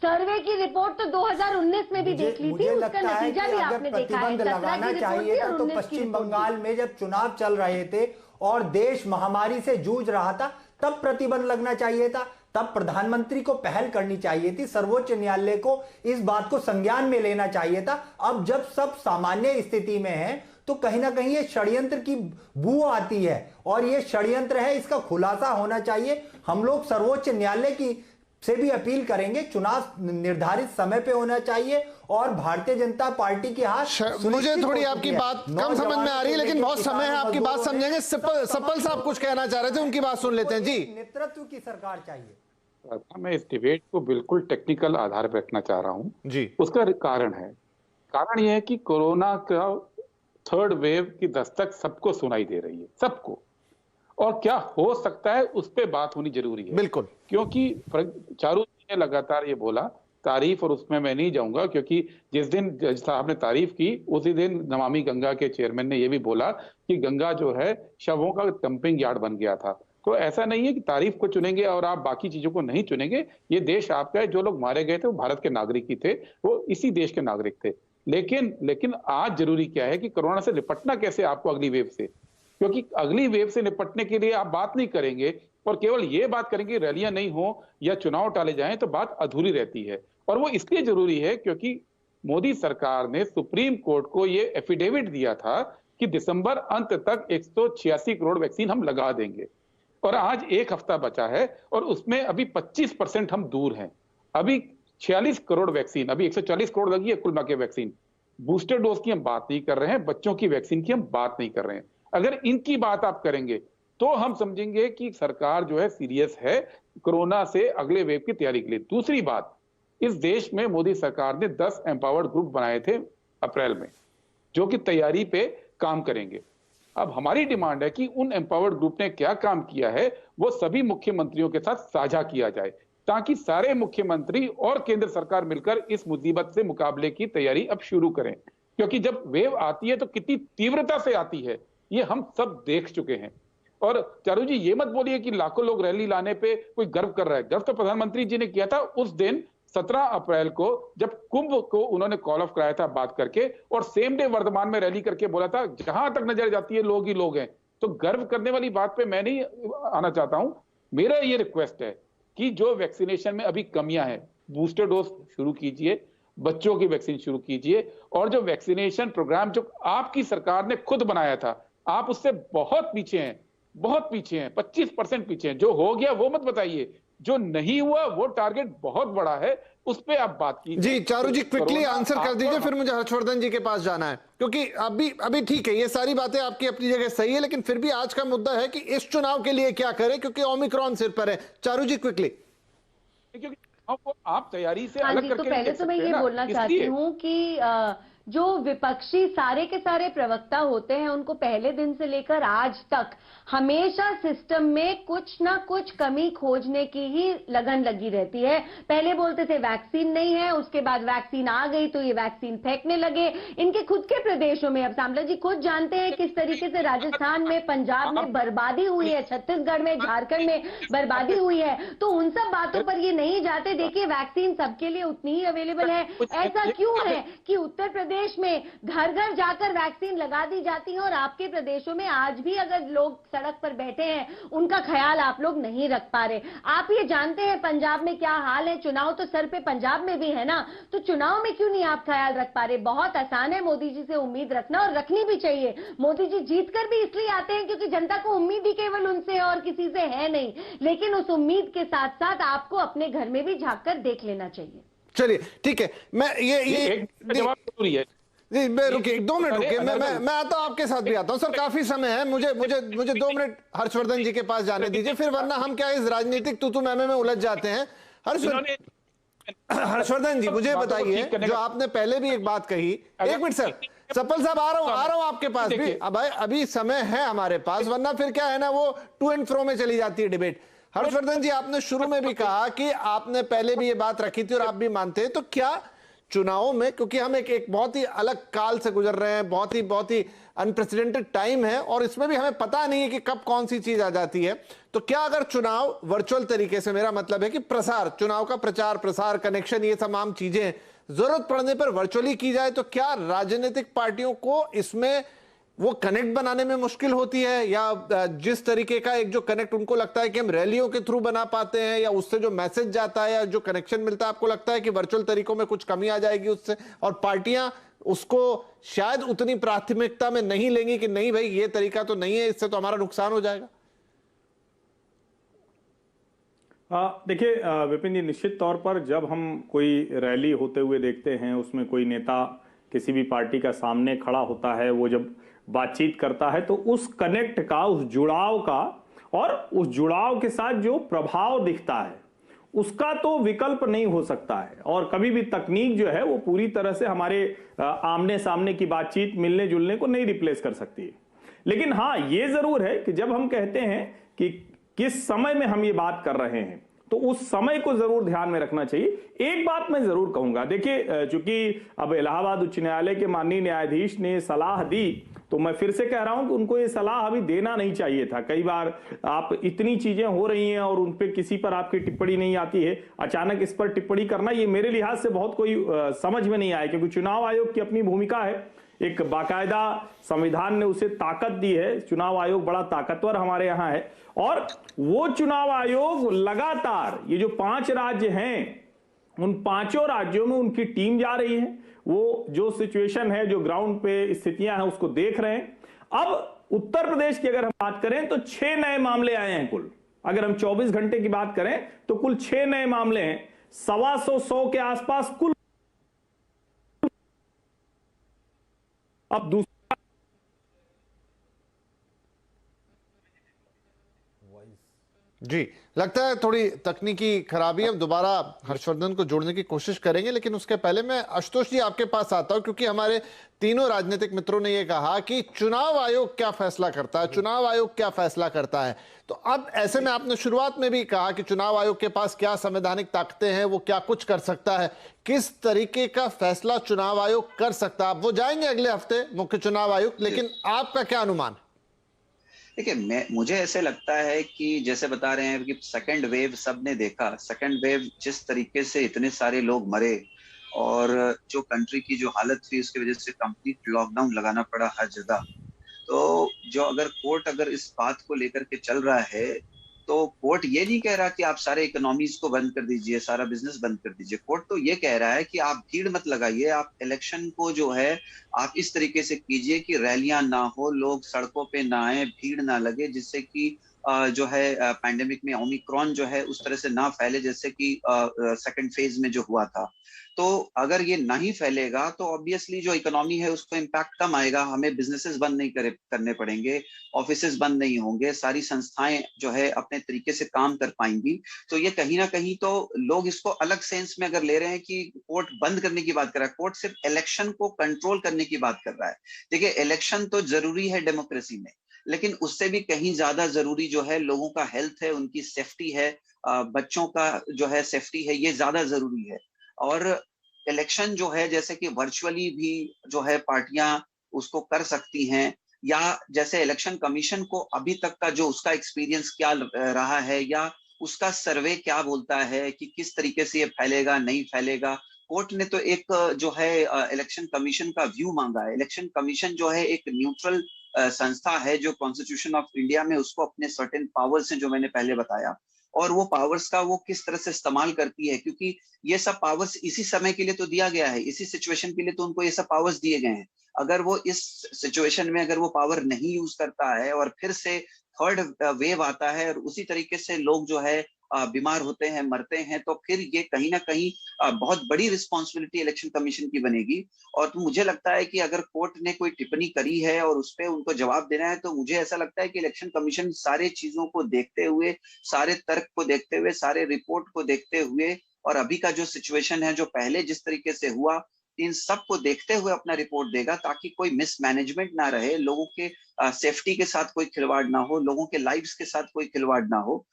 सर्वे की रिपोर्ट तो 2019 में भी देख ली थी, उसका नतीजा भी आपने देखा है। लगाना चाहिए था तो पश्चिम बंगाल में जब चुनाव चल रहे थे और देश महामारी से जूझ रहा था तब प्रतिबंध लगना चाहिए था, तब प्रधानमंत्री को पहल करनी चाहिए थी, सर्वोच्च न्यायालय को इस बात को संज्ञान में लेना चाहिए था। अब जब सब सामान्य स्थिति में है तो कहीं ना कहीं ये षड्यंत्र की बू आती है, और ये षड्यंत्र है, इसका खुलासा होना चाहिए। हम लोग सर्वोच्च न्यायालय की से भी अपील करेंगे, चुनाव निर्धारित समय पे होना चाहिए, और भारतीय जनता पार्टी के हाथ। मुझे थोड़ी आपकी बात कम समझ में आ रही है, लेकिन बहुत समय है, आपकी बात समझेंगे। सप्पल साहब कुछ कहना चाह रहे थे, उनकी बात सुन लेते हैं जी। नेतृत्व की सरकार चाहिए। मैं इस डिबेट को बिल्कुल टेक्निकल आधार पर रखना चाह रहा हूं जी। उसका कारण यह है कि कोरोना का थर्ड वेव की दस्तक सबको सुनाई दे रही है, सबको, और क्या हो सकता है उस पर बात होनी जरूरी है। बिल्कुल, क्योंकि चारू ने लगातार ये बोला, तारीफ और उसमें मैं नहीं जाऊंगा, क्योंकि जिस दिन जज साहब ने तारीफ की उसी दिन नमामि गंगा के चेयरमैन ने यह भी बोला कि गंगा जो है शवों का डंपिंग यार्ड बन गया था। तो ऐसा नहीं है कि तारीफ को चुनेंगे और आप बाकी चीजों को नहीं चुनेंगे। ये देश आपका है, जो लोग मारे गए थे वो भारत के नागरिक ही थे, वो इसी देश के नागरिक थे। लेकिन आज जरूरी क्या है कि कोरोना से निपटना कैसे आपको अगली वेव से, क्योंकि अगली वेव से निपटने के लिए आप बात नहीं करेंगे और केवल ये बात करेंगे रैलियां नहीं हो या चुनाव टाले जाएं तो बात अधूरी रहती है। और वो इसलिए जरूरी है क्योंकि मोदी सरकार ने सुप्रीम कोर्ट को ये एफिडेविट दिया था कि दिसंबर अंत तक 186 करोड़ वैक्सीन हम लगा देंगे, और आज एक हफ्ता बचा है और उसमें अभी 25% हम दूर हैं। अभी 46 करोड़ वैक्सीन, अभी 140 करोड़ लगी है कुल मिला के वैक्सीन। बूस्टर डोज की हम बात नहीं कर रहे हैं, बच्चों की वैक्सीन की हम बात नहीं कर रहे हैं। अगर इनकी बात आप करेंगे तो हम समझेंगे कि सरकार जो है सीरियस है कोरोना से अगले वेव की तैयारी के लिए। दूसरी बात, इस देश में मोदी सरकार ने 10 एम्पावर्ड ग्रुप बनाए थे अप्रैल में, जो कि तैयारी पे काम करेंगे। अब हमारी डिमांड है कि उन एम्पावर्ड ग्रुप ने क्या काम किया है वो सभी मुख्यमंत्रियों के साथ साझा किया जाए, ताकि सारे मुख्यमंत्री और केंद्र सरकार मिलकर इस मुसीबत से मुकाबले की तैयारी अब शुरू करें। क्योंकि जब वेव आती है तो कितनी तीव्रता से आती है ये हम सब देख चुके हैं। और चारू जी ये मत बोलिए कि लाखों लोग रैली लाने पे कोई गर्व कर रहा है। गर्व तो प्रधानमंत्री जी ने किया था उस दिन 17 अप्रैल को, जब कुंभ को उन्होंने कॉल ऑफ कराया था बात करके, और सेम डे वर्धमान में रैली करके बोला था जहां तक नजर जाती है लोग ही लोग हैं। तो गर्व करने वाली बात पे मैं नहीं आना चाहता हूं। मेरा ये रिक्वेस्ट है कि जो वैक्सीनेशन में अभी कमियां हैं, बूस्टर डोज शुरू कीजिए, बच्चों की वैक्सीन शुरू कीजिए, और जो वैक्सीनेशन प्रोग्राम जो आपकी सरकार ने खुद बनाया था, आप उससे बहुत पीछे हैं, बहुत पीछे हैं, 25% पीछे हैं। जो हो गया वो मत बताइए, जो नहीं हुआ वो टारगेट बहुत बड़ा है, उस पे आप बात कीजिए। जी चारू जी क्विकली आंसर कर दीजिए, फिर मुझे हर्षवर्धन जी के पास जाना है, क्योंकि अभी ठीक है, ये सारी बातें आपकी अपनी जगह सही है, लेकिन फिर भी आज का मुद्दा है कि इस चुनाव के लिए क्या करें, क्योंकि ओमिक्रॉन सिर पर है। चारू जी क्विकली, क्योंकि आप तैयारी से हाँ अलग जी, करके तो पहले तो मैं ये बोलना चाहती हूँ कि जो विपक्षी सारे के सारे प्रवक्ता होते हैं उनको पहले दिन से लेकर आज तक हमेशा सिस्टम में कुछ ना कुछ कमी खोजने की ही लगन लगी रहती है। पहले बोलते थे वैक्सीन नहीं है, उसके बाद वैक्सीन आ गई तो ये वैक्सीन फेंकने लगे। इनके खुद के प्रदेशों में, अब सांबला जी खुद जानते हैं किस तरीके से राजस्थान में, पंजाब में बर्बादी हुई है, छत्तीसगढ़ में, झारखंड में बर्बादी हुई है। तो उन सब बातों पर ये नहीं जाते। देखिए वैक्सीन सबके लिए उतनी ही अवेलेबल है। ऐसा क्यों है कि उत्तर प्रदेश प्रदेश में घर घर जाकर वैक्सीन लगा दी जाती है और आपके प्रदेशों में आज भी अगर लोग सड़क पर बैठे हैं उनका ख्याल आप लोग नहीं रख पा रहे। आप ये जानते हैं पंजाब में क्या हाल है, चुनाव तो सर पे पंजाब में भी है ना, तो चुनाव में क्यों नहीं आप ख्याल रख पा रहे? बहुत आसान है मोदी जी से उम्मीद रखना और रखनी भी चाहिए। मोदी जी जीतकर भी इसलिए आते हैं क्योंकि जनता को उम्मीद ही केवल उनसे है और किसी से है नहीं, लेकिन उस उम्मीद के साथ साथ आपको अपने घर में भी झांक कर देख लेना चाहिए। चलिए ठीक है, मैं ये जवाब जरूरी है जी, मैं रुकिए 2 मिनट रुकिए, मैं आता हूं, आपके साथ भी आता हूं। सर काफी समय है, मुझे 2 मिनट हर्षवर्धन जी के पास जाने दीजिए, फिर वरना हम क्या इस राजनीतिक तू में उलझ जाते हैं। हर्षवर्धन जी मुझे बताइए, जो आपने पहले भी एक बात कही, 1 मिनट सर, सफल साहब आ रहा हूं आपके पास भी, अब अभी समय है हमारे पास, वरना फिर क्या है ना वो टू एंड फ्रो में चली जाती है डिबेट। हर्षवर्धन जी आपने शुरू में भी कहा कि आपने पहले भी ये बात रखी थी और आप भी मानते हैं, तो क्या चुनावों में, क्योंकि हम एक बहुत ही अलग काल से गुजर रहे हैं, बहुत ही अनप्रेसिडेंटेड टाइम है और इसमें भी हमें पता नहीं है कि कब कौन सी चीज आ जाती है, तो क्या अगर चुनाव वर्चुअल तरीके से, मेरा मतलब है कि प्रसार, चुनाव का प्रचार प्रसार, कनेक्शन, ये तमाम चीजें जरूरत पड़ने पर वर्चुअली की जाए, तो क्या राजनीतिक पार्टियों को इसमें वो कनेक्ट बनाने में मुश्किल होती है, या जिस तरीके का एक जो कनेक्ट उनको लगता है कि हम रैलियों के थ्रू बना पाते हैं, या उससे जो मैसेज जाता है या जो कनेक्शन मिलता है, आपको लगता है कि वर्चुअल तरीकों में कुछ कमी आ जाएगी उससे, और पार्टियां उसको शायद उतनी प्राथमिकता में नहीं लेंगी कि नहीं भाई ये तरीका तो नहीं है, इससे तो हमारा नुकसान हो जाएगा? देखिए विपिन जी, निश्चित तौर पर जब हम कोई रैली होते हुए देखते हैं, उसमें कोई नेता किसी भी पार्टी का सामने खड़ा होता है, वो जब बातचीत करता है तो उस कनेक्ट का, उस जुड़ाव का और उस जुड़ाव के साथ जो प्रभाव दिखता है उसका तो विकल्प नहीं हो सकता है। और कभी भी तकनीक जो है वो पूरी तरह से हमारे आमने सामने की बातचीत, मिलने जुलने को नहीं रिप्लेस कर सकती है। लेकिन हाँ, ये जरूर है कि जब हम कहते हैं कि किस समय में हम ये बात कर रहे हैं, तो उस समय को जरूर ध्यान में रखना चाहिए। एक बात मैं जरूर कहूंगा, देखिए चूंकि अब इलाहाबाद उच्च न्यायालय के माननीय न्यायाधीश ने सलाह दी, तो मैं फिर से कह रहा हूं कि उनको ये सलाह अभी देना नहीं चाहिए था। कई बार आप इतनी चीजें हो रही हैं और उन पे किसी पर आपकी टिप्पणी नहीं आती है, अचानक इस पर टिप्पणी करना, ये मेरे लिहाज से बहुत कोई समझ में नहीं आया, क्योंकि चुनाव आयोग की अपनी भूमिका है, एक बाकायदा संविधान ने उसे ताकत दी है, चुनाव आयोग बड़ा ताकतवर हमारे यहाँ है, और वो चुनाव आयोग लगातार ये जो 5 राज्य हैं, उन 5 राज्यों में उनकी टीम जा रही है, वो जो सिचुएशन है, जो ग्राउंड पे स्थितियां हैं उसको देख रहे हैं। अब उत्तर प्रदेश की अगर हम बात करें तो 6 नए मामले आए हैं कुल, अगर हम 24 घंटे की बात करें तो कुल 6 नए मामले हैं, 125 के आसपास कुल। अब दूसरा जी, लगता है थोड़ी तकनीकी खराबी, हम दोबारा हर्षवर्धन को जोड़ने की कोशिश करेंगे, लेकिन उसके पहले मैं आशुतोष जी आपके पास आता हूं, क्योंकि हमारे तीनों राजनीतिक मित्रों ने यह कहा कि चुनाव आयोग क्या फैसला करता है, चुनाव आयोग क्या फैसला करता है। तो अब ऐसे में आपने शुरुआत में भी कहा कि चुनाव आयोग के पास क्या संवैधानिक ताकतें हैं, वो क्या कुछ कर सकता है, किस तरीके का फैसला चुनाव आयोग कर सकता है। वो जाएंगे अगले हफ्ते मुख्य चुनाव आयुक्त, लेकिन आपका क्या अनुमान? देखिए, मुझे ऐसे लगता है कि जैसे बता रहे हैं कि सेकंड वेव सबने देखा, सेकंड वेव जिस तरीके से इतने सारे लोग मरे और जो कंट्री की जो हालत थी उसकी वजह से कंप्लीट लॉकडाउन लगाना पड़ा हर जगह। तो जो अगर कोर्ट अगर इस बात को लेकर के चल रहा है, तो कोर्ट ये नहीं कह रहा कि आप सारे इकोनॉमीज को बंद कर दीजिए, सारा बिजनेस बंद कर दीजिए। कोर्ट तो ये कह रहा है कि आप भीड़ मत लगाइए, आप इलेक्शन को जो है आप इस तरीके से कीजिए कि रैलियां ना हो, लोग सड़कों पे ना आए, भीड़ ना लगे, जिससे कि जो है पैंडेमिक में ओमिक्रॉन जो है उस तरह से ना फैले जैसे कि सेकंड फेज में जो हुआ था। तो अगर ये नहीं फैलेगा तो ऑब्वियसली जो इकोनॉमी है उसको इम्पैक्ट कम आएगा, हमें बिजनेसेस बंद नहीं करने पड़ेंगे, ऑफिसेस बंद नहीं होंगे, सारी संस्थाएं जो है अपने तरीके से काम कर पाएंगी। तो ये कहीं ना कहीं तो लोग इसको अलग सेंस में अगर ले रहे हैं कि कोर्ट बंद करने की बात कर रहा है, कोर्ट सिर्फ इलेक्शन को कंट्रोल करने की बात कर रहा है। देखिए, इलेक्शन तो जरूरी है डेमोक्रेसी में, लेकिन उससे भी कहीं ज्यादा जरूरी जो है लोगों का हेल्थ है, उनकी सेफ्टी है, बच्चों का जो है सेफ्टी है, ये ज्यादा जरूरी है। और इलेक्शन जो है जैसे कि वर्चुअली भी जो है पार्टियां उसको कर सकती हैं, या जैसे इलेक्शन कमीशन को अभी तक का जो उसका एक्सपीरियंस क्या रहा है या उसका सर्वे क्या बोलता है कि किस तरीके से ये फैलेगा नहीं फैलेगा, कोर्ट ने तो एक जो है इलेक्शन कमीशन का व्यू मांगा है। इलेक्शन कमीशन जो है एक न्यूट्रल संस्था है जो कॉन्स्टिट्यूशन ऑफ इंडिया में उसको अपने सर्टेन पावर्स हैं जो मैंने पहले बताया, और वो पावर्स का वो किस तरह से इस्तेमाल करती है, क्योंकि ये सब पावर्स इसी समय के लिए तो दिया गया है, इसी सिचुएशन के लिए तो उनको ये सब पावर्स दिए गए हैं। अगर वो इस सिचुएशन में अगर वो पावर नहीं यूज करता है और फिर से थर्ड वेव आता है और उसी तरीके से लोग जो है बीमार होते हैं, मरते हैं, तो फिर ये कहीं ना कहीं बहुत बड़ी रिस्पॉन्सिबिलिटी इलेक्शन कमीशन की बनेगी। और तो मुझे लगता है कि अगर कोर्ट ने कोई टिप्पणी करी है और उस पर उनको जवाब देना है, तो मुझे ऐसा लगता है कि इलेक्शन कमीशन सारे चीजों को देखते हुए, सारे तर्क को देखते हुए, सारे रिपोर्ट को देखते हुए, और अभी का जो सिचुएशन है, जो पहले जिस तरीके से हुआ, इन सब को देखते हुए अपना रिपोर्ट देगा, ताकि कोई मिसमैनेजमेंट ना रहे, लोगों के सेफ्टी के साथ कोई खिलवाड़ ना हो, लोगों के लाइव्स के साथ कोई खिलवाड़ ना हो।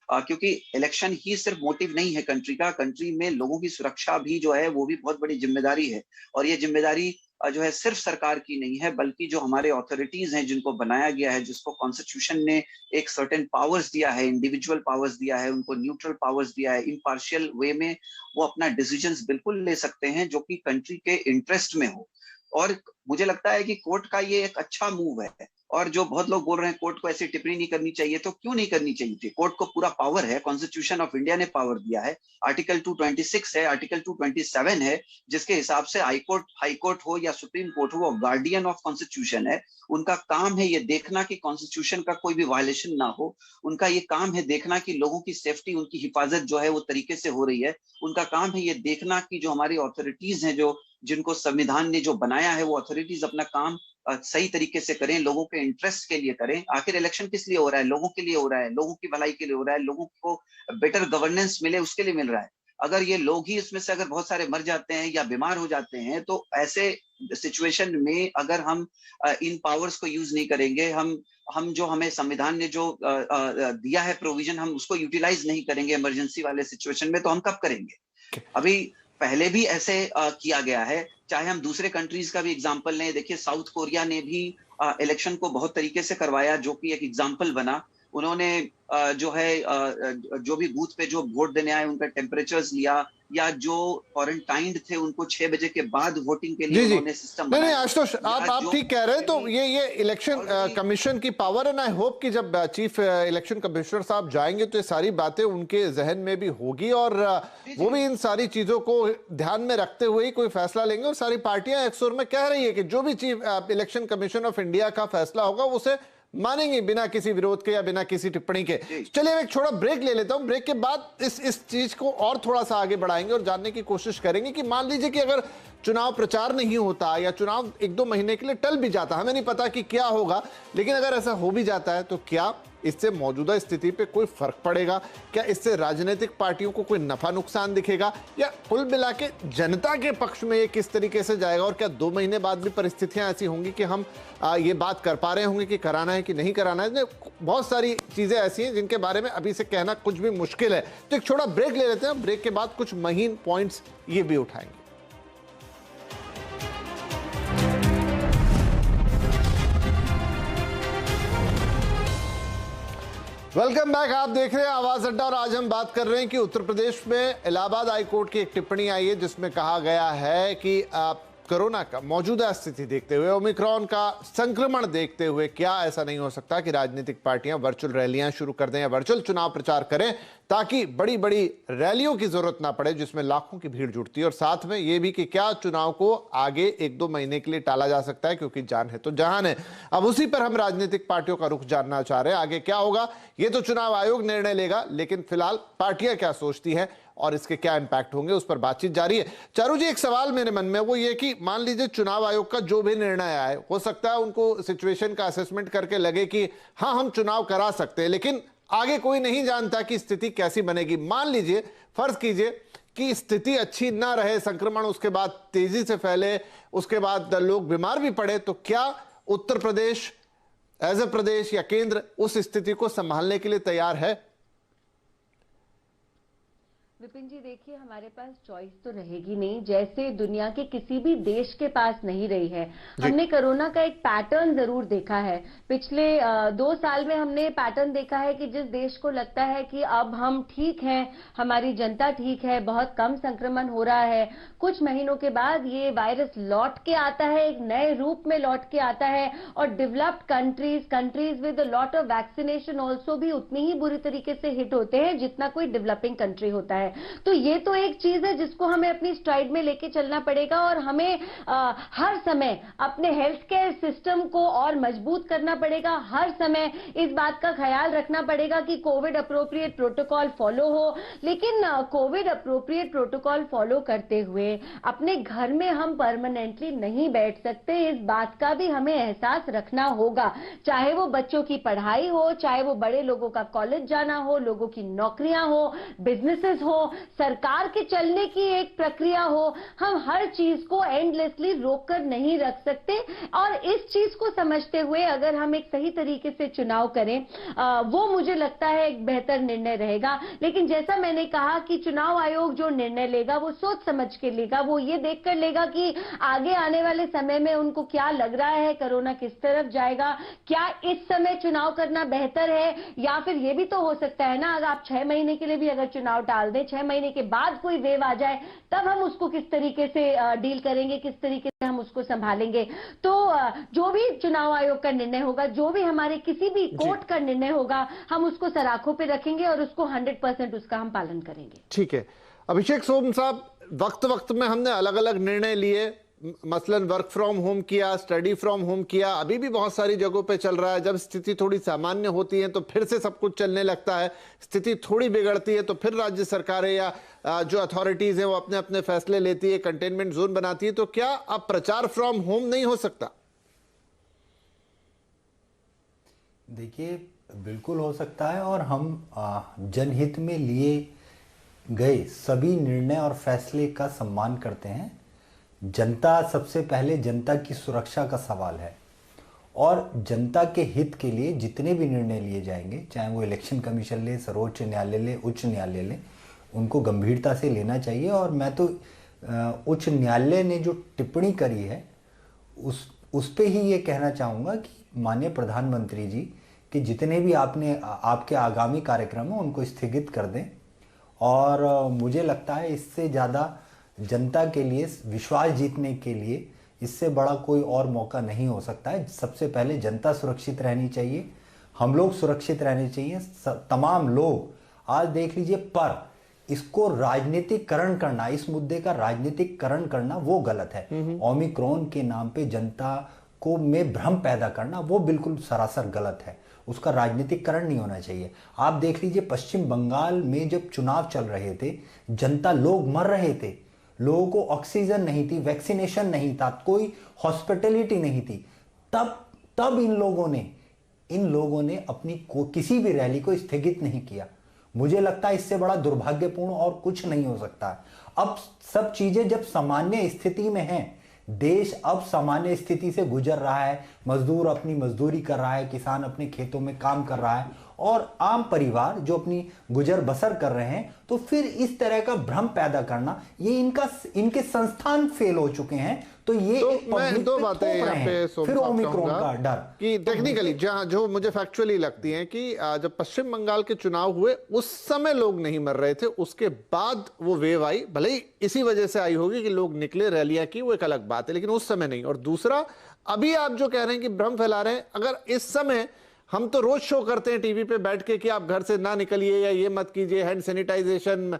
क्योंकि इलेक्शन ही सिर्फ मोटिव नहीं है कंट्री का, कंट्री में लोगों की सुरक्षा भी जो है वो भी बहुत बड़ी जिम्मेदारी है। और ये जिम्मेदारी जो है सिर्फ सरकार की नहीं है, बल्कि जो हमारे अथॉरिटीज हैं, जिनको बनाया गया है, जिसको कॉन्स्टिट्यूशन ने एक सर्टेन पावर्स दिया है, इंडिविजुअल पावर्स दिया है, उनको न्यूट्रल पावर्स दिया है, इम्पार्शियल वे में वो अपना डिसीजंस बिल्कुल ले सकते हैं जो कि कंट्री के इंटरेस्ट में हो। और मुझे लगता है कि कोर्ट का ये एक अच्छा मूव है। और जो बहुत लोग बोल रहे हैं कोर्ट को ऐसी टिप्पणी नहीं करनी चाहिए, तो क्यों नहीं करनी चाहिए थी? कोर्ट को पूरा पावर है, कॉन्स्टिट्यूशन ऑफ इंडिया ने पावर दिया है, आर्टिकल 226 है, आर्टिकल 227 है, जिसके हिसाब से हाई कोर्ट हो या सुप्रीम कोर्ट हो, वो गार्डियन ऑफ कॉन्स्टिट्यूशन है। उनका काम है ये देखना कि कॉन्स्टिट्यूशन का कोई भी वायलेशन ना हो, उनका ये काम है देखना कि लोगों की सेफ्टी, उनकी हिफाजत जो है वो तरीके से हो रही है, उनका काम है ये देखना कि जो हमारी अथॉरिटीज हैं, जो जिनको संविधान ने जो बनाया है, वो अथॉरिटीज अपना काम सही तरीके से करें, लोगों के इंटरेस्ट के लिए करें। आखिर इलेक्शन किस लिए हो रहा है? लोगों के लिए हो रहा है, लोगों की भलाई के लिए हो रहा है, लोगों को बेटर गवर्नेंस मिले उसके लिए मिल रहा है। अगर ये लोग ही इसमें से अगर बहुत सारे मर जाते हैं या बीमार हो जाते हैं, तो ऐसे सिचुएशन में अगर हम इन पावर्स को यूज नहीं करेंगे, हम जो हमें संविधान ने जो दिया है प्रोविजन, हम उसको यूटिलाइज नहीं करेंगे इमरजेंसी वाले सिचुएशन में, तो हम कब करेंगे? अभी पहले भी ऐसे किया गया है, चाहे हम दूसरे कंट्रीज का भी एग्जांपल लें। देखिए साउथ कोरिया ने भी इलेक्शन को बहुत तरीके से करवाया, जो कि एक एग्जांपल बना। उन्होंने जो है जो भी बूथ पे जो वोट देने आए उनका टेम्परेचर्स लिया, या जो क्वारंटाइंड थे उनको 6 बजे के बाद वोटिंग के लिए उन्होंने सिस्टम नहीं आशुतोष, आप ठीक कह रहे हैं। तो ये इलेक्शन कमीशन की पावर है, आई होप कि जब चीफ इलेक्शन कमिश्नर साहब जाएंगे तो ये सारी बातें उनके जहन में भी होगी, और वो भी इन सारी चीजों को ध्यान में रखते हुए ही कोई फैसला लेंगे। और सारी पार्टियां एक सुर में कह रही है कि जो भी chief election commission of India का फैसला होगा उसे मानेंगे, बिना किसी विरोध के या बिना किसी टिप्पणी के। चलिए एक छोटा ब्रेक ले लेता हूं, ब्रेक के बाद इस चीज को और थोड़ा सा आगे बढ़ाएंगे और जानने की कोशिश करेंगे कि मान लीजिए कि अगर चुनाव प्रचार नहीं होता या चुनाव 1-2 महीने के लिए टल भी जाता, हमें नहीं पता कि क्या होगा, लेकिन अगर ऐसा हो भी जाता है तो क्या इससे मौजूदा स्थिति पे कोई फर्क पड़ेगा? क्या इससे राजनीतिक पार्टियों को कोई नफा नुकसान दिखेगा, या कुल मिला के जनता के पक्ष में ये किस तरीके से जाएगा? और क्या 2 महीने बाद भी परिस्थितियां ऐसी होंगी कि हम ये बात कर पा रहे होंगे कि कराना है कि नहीं कराना है? बहुत सारी चीजें ऐसी हैं जिनके बारे में अभी से कहना कुछ भी मुश्किल है। तो एक छोटा ब्रेक ले लेते हैं, ब्रेक के बाद कुछ महीन पॉइंट्स ये भी उठाएंगे। वेलकम बैक, आप देख रहे हैं आवाज अड्डा, और आज हम बात कर रहे हैं कि उत्तर प्रदेश में इलाहाबाद हाई कोर्ट की एक टिप्पणी आई है जिसमें कहा गया है कि कोरोना का मौजूदा स्थिति देखते हुए, ओमिक्रॉन का संक्रमण देखते हुए, क्या ऐसा नहीं हो सकता कि राजनीतिक पार्टियां वर्चुअल रैलियां शुरू कर दें या वर्चुअल चुनाव प्रचार करें, ताकि बड़ी बड़ी रैलियों की जरूरत ना पड़े जिसमें लाखों की भीड़ जुटती है। और साथ में यह भी कि क्या चुनाव को आगे 1-2 महीने के लिए टाला जा सकता है, क्योंकि जान है तो जहान है। अब उसी पर हम राजनीतिक पार्टियों का रुख जानना चाह रहे हैं। आगे क्या होगा ये तो चुनाव आयोग निर्णय लेगा, लेकिन फिलहाल पार्टियां क्या सोचती हैं और इसके क्या इंपैक्ट होंगे, उस पर बातचीत जारी है। चारू जी, एक सवाल मेरे मन में वो ये कि मान लीजिए चुनाव आयोग का जो भी निर्णय आए, हो सकता है उनको सिचुएशन का असेसमेंट करके लगे कि हाँ हम चुनाव करा सकते हैं, लेकिन आगे कोई नहीं जानता कि स्थिति कैसी बनेगी। मान लीजिए, फर्ज कीजिए कि स्थिति अच्छी ना रहे, संक्रमण उसके बाद तेजी से फैले, उसके बाद लोग बीमार भी पड़े, तो क्या उत्तर प्रदेश एज ए प्रदेश या केंद्र उस स्थिति को संभालने के लिए तैयार है? विपिन जी देखिए, हमारे पास चॉइस तो रहेगी नहीं, जैसे दुनिया के किसी भी देश के पास नहीं रही है। हमने कोरोना का एक पैटर्न जरूर देखा है। पिछले 2 साल में हमने पैटर्न देखा है कि जिस देश को लगता है कि अब हम ठीक हैं, हमारी जनता ठीक है, बहुत कम संक्रमण हो रहा है, कुछ महीनों के बाद ये वायरस लौट के आता है, एक नए रूप में लौट के आता है, और developed countries with lot of vaccination also भी उतनी ही बुरी तरीके से हिट होते हैं जितना कोई डेवलपिंग कंट्री होता है। तो ये तो एक चीज है जिसको हमें अपनी स्ट्राइड में लेके चलना पड़ेगा, और हमें हर समय अपने हेल्थ केयर सिस्टम को और मजबूत करना पड़ेगा। हर समय इस बात का ख्याल रखना पड़ेगा कि कोविड अप्रोप्रिएट प्रोटोकॉल फॉलो हो। लेकिन कोविड अप्रोप्रिएट प्रोटोकॉल फॉलो करते हुए अपने घर में हम परमानेंटली नहीं बैठ सकते, इस बात का भी हमें एहसास रखना होगा। चाहे वो बच्चों की पढ़ाई हो, चाहे वो बड़े लोगों का कॉलेज जाना हो, लोगों की नौकरियां हो, बिजनेसेस हो, सरकार के चलने की एक प्रक्रिया हो, हम हर चीज को एंडलेसली रोककर नहीं रख सकते। और इस चीज को समझते हुए अगर हम एक सही तरीके से चुनाव करें, वो मुझे लगता है एक बेहतर निर्णय रहेगा। लेकिन जैसा मैंने कहा कि चुनाव आयोग जो निर्णय लेगा वो सोच समझ के लेगा, वो ये देखकर लेगा कि आगे आने वाले समय में उनको क्या लग रहा है, कोरोना किस तरफ जाएगा, क्या इस समय चुनाव करना बेहतर है, या फिर ये भी तो हो सकता है ना, अगर आप 6 महीने के लिए भी अगर चुनाव टाल दें, 6 महीने के बाद कोई वेव आ जाए, तब हम उसको किस तरीके से डील करेंगे, किस तरीके से हम उसको संभालेंगे। तो जो भी चुनाव आयोग का निर्णय होगा, जो भी हमारे किसी भी कोर्ट का निर्णय होगा, हम उसको सराखों पे रखेंगे और उसको 100% उसका हम पालन करेंगे। ठीक है अभिषेक सोम साहब, वक्त वक्त में हमने अलग अलग निर्णय लिए, मसलन वर्क फ्रॉम होम किया, स्टडी फ्रॉम होम किया, अभी भी बहुत सारी जगहों पे चल रहा है। जब स्थिति थोड़ी सामान्य होती है तो फिर से सब कुछ चलने लगता है, स्थिति थोड़ी बिगड़ती है तो फिर राज्य सरकारें या जो अथॉरिटीज हैं वो अपने अपने फैसले लेती है, कंटेनमेंट जोन बनाती है। तो क्या अब प्रचार फ्रॉम होम नहीं हो सकता? देखिए बिल्कुल हो सकता है, और हम जनहित में लिए गए सभी निर्णय और फैसले का सम्मान करते हैं। जनता सबसे पहले, जनता की सुरक्षा का सवाल है, और जनता के हित के लिए जितने भी निर्णय लिए जाएंगे, चाहे वो इलेक्शन कमीशन ले, सर्वोच्च न्यायालय ले, उच्च न्यायालय ले, उनको गंभीरता से लेना चाहिए। और मैं तो उच्च न्यायालय ने जो टिप्पणी करी है उस पे ही ये कहना चाहूँगा कि माननीय प्रधानमंत्री जी कि जितने भी आपके आगामी कार्यक्रम हैं उनको स्थगित कर दें। और मुझे लगता है इससे ज़्यादा जनता के लिए विश्वास जीतने के लिए इससे बड़ा कोई और मौका नहीं हो सकता है। सबसे पहले जनता सुरक्षित रहनी चाहिए, हम लोग सुरक्षित रहने चाहिए, तमाम लोग। आज देख लीजिए, पर इसको राजनीतिकरण करना, इस मुद्दे का राजनीतिकरण करना वो गलत है। ओमिक्रॉन के नाम पे जनता को में भ्रम पैदा करना वो बिल्कुल सरासर गलत है, उसका राजनीतिकरण नहीं होना चाहिए। आप देख लीजिए, पश्चिम बंगाल में जब चुनाव चल रहे थे, जनता, लोग मर रहे थे, लोगों को ऑक्सीजन नहीं थी, वैक्सीनेशन नहीं था, कोई हॉस्पिटलिटी नहीं थी, तब इन लोगों ने अपनी किसी भी रैली को स्थगित नहीं किया। मुझे लगता है इससे बड़ा दुर्भाग्यपूर्ण और कुछ नहीं हो सकता है। अब सब चीजें जब सामान्य स्थिति में हैं, देश अब सामान्य स्थिति से गुजर रहा है, मजदूर अपनी मजदूरी कर रहा है, किसान अपने खेतों में काम कर रहा है, और आम परिवार जो अपनी गुजर बसर कर रहे हैं, तो फिर इस तरह का भ्रम पैदा करना, ये इनके संस्थान फेल हो चुके हैं। तो ये तो मैं दो बातें यहाँ पे फिर ओमिक्रॉन का डर कि टेक्निकली जो मुझे फैक्चुअली लगती हैं कि जब पश्चिम बंगाल के चुनाव हुए उस समय लोग नहीं मर रहे थे, उसके बाद वो वेव आई, भले ही इसी वजह से आई होगी कि लोग निकले, रैलियां की, वो एक अलग बात है, लेकिन उस समय नहीं। और दूसरा, अभी आप जो कह रहे हैं कि भ्रम फैला रहे हैं, अगर इस समय हम तो रोज शो करते हैं टीवी पे बैठ के कि आप घर से ना निकलिए या ये मत कीजिए, hand sanitisation,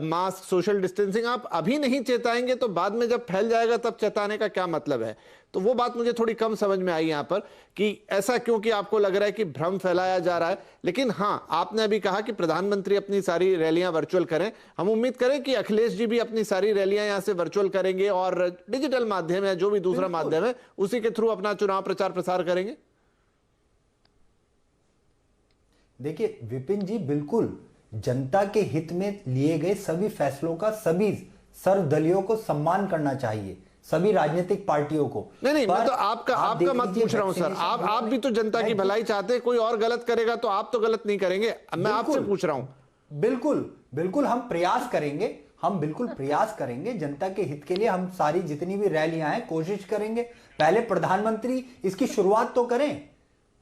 mask, social distancing, आप अभी नहीं चेताएंगे तो बाद में जब फैल जाएगा तब चेताने का क्या मतलब है? तो वो बात मुझे थोड़ी कम समझ में आई यहाँ पर कि ऐसा क्योंकि आपको लग रहा है कि भ्रम फैलाया जा रहा है। लेकिन हाँ, आपने अभी कहा कि प्रधानमंत्री अपनी सारी रैलियां वर्चुअल करें, हम उम्मीद करें कि अखिलेश जी भी अपनी सारी रैलियां यहाँ से वर्चुअल करेंगे और डिजिटल माध्यम है, जो भी दूसरा माध्यम है, उसी के थ्रू अपना चुनाव प्रचार प्रसार करेंगे। देखिए विपिन जी, बिल्कुल जनता के हित में लिए गए सभी फैसलों का सभी सर्वदलीयों को सम्मान करना चाहिए, सभी राजनीतिक पार्टियों को। नहीं, मैं तो आपका मत पूछ रहा हूं सर। आप भी तो जनता की भलाई चाहते हैं, कोई और गलत करेगा तो आप तो गलत नहीं करेंगे, मैं आपसे पूछ रहा हूं। बिल्कुल बिल्कुल हम प्रयास करेंगे, हम बिल्कुल प्रयास करेंगे जनता के हित के लिए। हम सारी जितनी भी रैलियां हैं कोशिश करेंगे। पहले प्रधानमंत्री इसकी शुरुआत तो करें।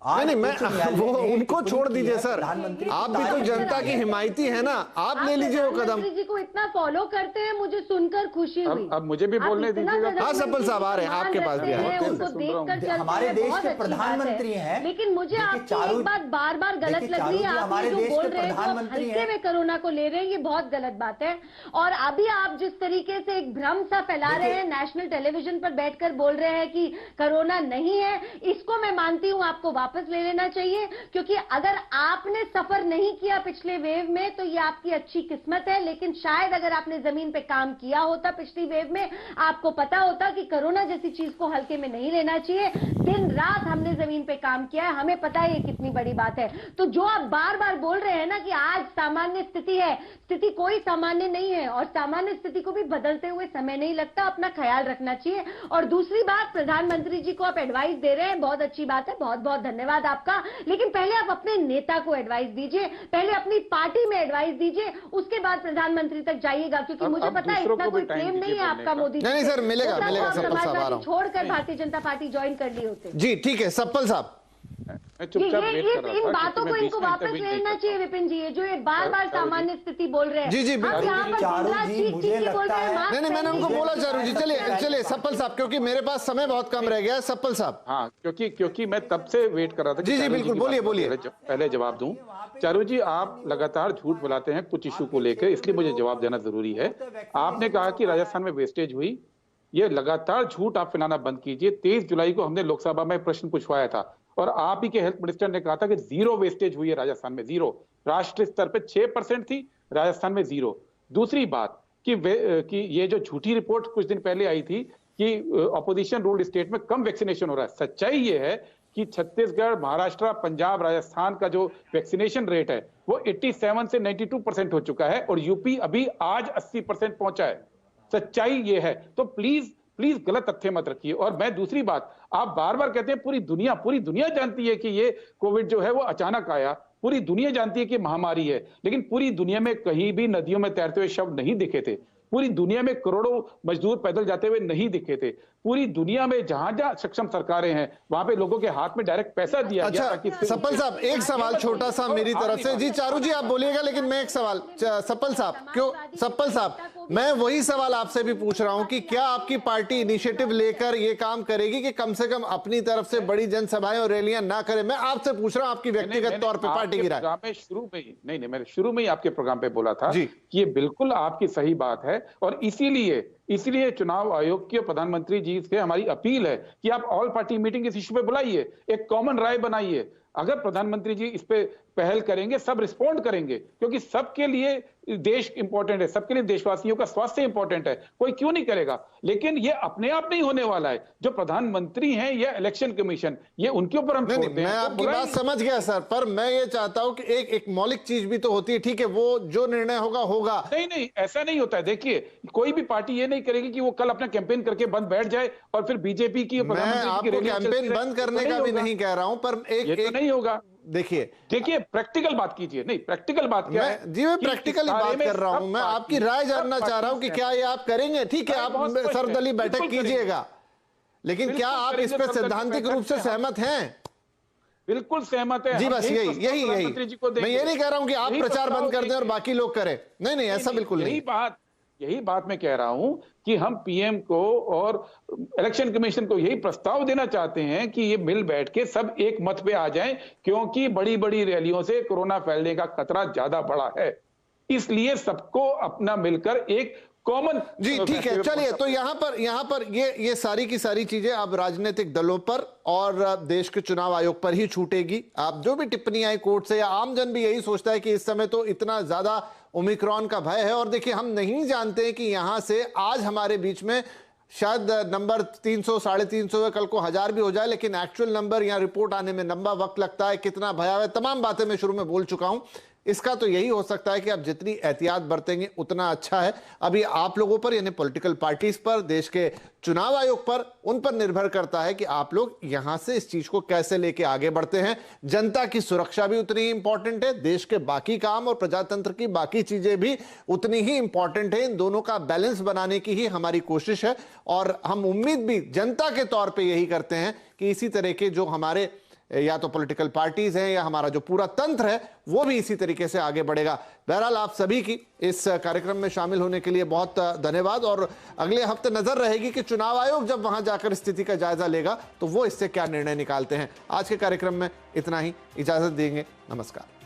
नहीं मैं वो उनको छोड़ दीजिए सर, आप भी तो जनता की हिमायती है ना, आप ले लीजिए वो कदम। प्रधानमंत्री जी को इतना फॉलो करते हैं, मुझे सुनकर खुशी हुई। अब मुझे भी बोलने दीजिएगा। हाँ सफल साहब आ रहे हैं, आपके पास भी है। उनको देखकर चलते हमारे देश के प्रधानमंत्री हैं, लेकिन मुझे आपकी एक बात बार बार गलत लग रही है। आप जो बोल रहे हैं हल्के में कोरोना को ले रहे हैं, ये बहुत गलत बात है। और अभी आप जिस तरीके से एक भ्रम सा फैला रहे हैं, नेशनल टेलीविजन पर बैठकर बोल रहे हैं कि कोरोना नहीं है, इसको मैं मानती हूं आपको वापस ले लेना चाहिए। क्योंकि अगर आपने सफर नहीं किया पिछले वेव में तो ये आपकी अच्छी किस्मत है, लेकिन शायद अगर आपने जमीन पे काम किया होता पिछली वेव में, आपको पता होता कि कोरोना जैसी चीज को हल्के में नहीं लेना चाहिए। दिन रात हमने जमीन पे काम किया है, हमें पता है ये कितनी बड़ी बात है। तो जो आप बार बार बोल रहे हैं ना कि आज सामान्य स्थिति है, स्थिति कोई सामान्य नहीं है, और सामान्य स्थिति को भी बदलते हुए समय नहीं लगता, अपना ख्याल रखना चाहिए। और दूसरी बात, प्रधानमंत्री जी को आप एडवाइस दे रहे हैं, बहुत अच्छी बात है, बहुत बहुत धन्यवाद आपका। लेकिन पहले आप अपने नेता को एडवाइस दीजिए, पहले अपनी पार्टी में एडवाइस दीजिए, उसके बाद प्रधानमंत्री तक जाइएगा। क्योंकि मुझे पता है इतना कोई प्रेम नहीं है आपका मोदी। नहीं सर, मिलेगा मिलेगा। सप्पल साहब आ रहा हूं। छोड़कर भारतीय जनता पार्टी ज्वाइन कर ली होते। जी ठीक है सप्पल साहब, इन बातों को इनको वापस लेना चाहिए विपिन जी। जो ये बार बार सामान्य स्थिति बोल रहे हैं। जी जी आप यहाँ पर बोल रहे हैं। नहीं मैंने उनको बोला चारू जी। चलिए सप्पल साहब, क्योंकि मेरे पास समय बहुत कम रह गया है। सप्पल साहब। हाँ, क्योंकि मैं तब से वेट कर रहा था। जी बिल्कुल, बोलिए। पहले जवाब दूं। चारू जी, आप लगातार झूठ बुलाते हैं कुछ इशू को लेकर, इसलिए मुझे जवाब देना जरूरी है। आपने कहा कि राजस्थान में वेस्टेज हुई, ये लगातार झूठ आप फैलाना बंद कीजिए। 23 जुलाई को हमने लोकसभा में प्रश्न पूछवाया था और आप ही के हेल्थ मिनिस्टर ने कहा था कि 0 वेस्टेज हुई है राजस्थान में, 0। राष्ट्रीय स्तर पे 6% थी, राजस्थान में 0। दूसरी बात कि ये जो झूठी रिपोर्ट कुछ दिन पहले आई थी कि ऑपोजिशन रूल्ड स्टेट में कम वैक्सीनेशन हो रहा है, सच्चाई ये है कि छत्तीसगढ़, महाराष्ट्र, पंजाब, राजस्थान का जो वैक्सीनेशन रेट है वो 87 से 92% हो चुका है और यूपी अभी आज 80% पहुंचा है। सच्चाई ये है। तो प्लीज गलत तथ्य मत रखिए। और मैं दूसरी बात, आप बार बार कहते हैं पूरी दुनिया जानती है कि ये कोविड जो है वो अचानक आया, पूरी दुनिया जानती है कि महामारी है, लेकिन पूरी दुनिया में कहीं भी नदियों में तैरते हुए शव नहीं दिखे थे, पूरी दुनिया में करोड़ों मजदूर पैदल जाते हुए नहीं दिखे थे, पूरी दुनिया में जहां जहां सक्षम सरकारें हैं वहां पे लोगों के हाथ में डायरेक्ट पैसा दिया गया। अच्छा सप्पल साहब, एक सवाल छोटा सा मेरी तरफ से। जी चारू जी आप बोलिएगा, लेकिन मैं एक सवाल सप्पल साहब, क्यों सप्पल साहब, मैं वही सवाल आपसे भी पूछ रहा हूं कि क्या आपकी पार्टी इनिशिएटिव लेकर ये काम करेगी कि कम से कम अपनी तरफ से बड़ी जनसभाएं और रैलियां ना करे? मैं आपसे पूछ रहा हूं आपकी व्यक्तिगत तौर पे पार्टी की राय। शुरू में ही मैंने शुरू में ही आपके प्रोग्राम पे बोला था कि ये बिल्कुल आपकी सही बात है और इसीलिए चुनाव आयोग की और प्रधानमंत्री जी से हमारी अपील है कि आप ऑल पार्टी मीटिंग इस इश्यू पे बुलाइए, एक कॉमन राय बनाइए। अगर प्रधानमंत्री जी इस पे पहल करेंगे, सब रिस्पॉन्ड करेंगे, क्योंकि सबके लिए देश इंपॉर्टेंट है, सबके लिए देशवासियों का स्वास्थ्य इंपॉर्टेंट है, कोई क्यों नहीं करेगा। लेकिन ये अपने आप नहीं होने वाला है। जो प्रधानमंत्री हैं या इलेक्शन कमीशन, ये उनके ऊपर हम छोड़ते हैं। मैं आपकी बात समझ गया सर, पर मैं ये चाहता हूं कि एक मौलिक चीज भी तो होती है। ठीक है, वो जो निर्णय होगा। नहीं, ऐसा नहीं होता है। देखिए, कोई भी पार्टी ये नहीं करेगी कि वो कल अपना कैंपेन करके बंद बैठ जाए और फिर बीजेपी की मैं आपको कैंपेन बंद करने का भी नहीं कह रहा हूं, पर एक नहीं होगा। देखिए प्रैक्टिकल बात कीजिए। नहीं, प्रैक्टिकल बात क्या है? जी मैं प्रैक्टिकली बात कर रहा हूं। मैं आपकी राय जानना चाह रहा हूं कि क्या ये आप करेंगे? ठीक है, आप सर्वदलीय बैठक कीजिएगा, लेकिन क्या आप इस पर सैद्धांतिक रूप से सहमत हैं? बिल्कुल सहमत है जी, बस यही मैं ये नहीं कह रहा हूं कि आप प्रचार बंद कर दें और बाकी लोग करें। नहीं, ऐसा बिल्कुल नहीं। यही बात मैं कह रहा हूं कि हम पीएम को और इलेक्शन कमीशन को यही प्रस्ताव देना चाहते हैं कि ये मिल बैठ के सब एक मत पे आ जाएं, क्योंकि बड़ी बड़ी रैलियों से कोरोना फैलने का खतरा ज्यादा बड़ा है। इसलिए सबको अपना मिलकर एक कॉमन। जी ठीक है, चलिए। तो यहाँ पर ये सारी की सारी चीजें अब राजनीतिक दलों पर और देश के चुनाव आयोग पर ही छूटेगी। आप जो भी टिप्पणी आई कोर्ट से, या आमजन भी यही सोचता है कि इस समय तो इतना ज्यादा ओमिक्रॉन का भय है। और देखिए, हम नहीं जानते कि यहां से आज हमारे बीच में शायद नंबर 300, 350, कल को 1000 भी हो जाए, लेकिन एक्चुअल नंबर यहाँ रिपोर्ट आने में लंबा वक्त लगता है। कितना भयावह, तमाम बातें मैं शुरू में बोल चुका हूं। इसका तो यही हो सकता है कि आप जितनी एहतियात बरतेंगे उतना अच्छा है। अभी आप लोगों पर, यानी पॉलिटिकल पार्टीज पर, देश के चुनाव आयोग पर, उन पर निर्भर करता है कि आप लोग यहां से इस चीज को कैसे लेके आगे बढ़ते हैं। जनता की सुरक्षा भी उतनी ही इंपॉर्टेंट है, देश के बाकी काम और प्रजातंत्र की बाकी चीजें भी उतनी ही इंपॉर्टेंट है। इन दोनों का बैलेंस बनाने की ही हमारी कोशिश है और हम उम्मीद भी जनता के तौर पे यही करते हैं कि इसी तरह के जो हमारे या तो पॉलिटिकल पार्टीज हैं या हमारा जो पूरा तंत्र है वो भी इसी तरीके से आगे बढ़ेगा। बहरहाल आप सभी की इस कार्यक्रम में शामिल होने के लिए बहुत धन्यवाद और अगले हफ्ते नजर रहेगी कि चुनाव आयोग जब वहां जाकर स्थिति का जायजा लेगा तो वो इससे क्या निर्णय निकालते हैं। आज के कार्यक्रम में इतना ही, इजाजत देंगे, नमस्कार।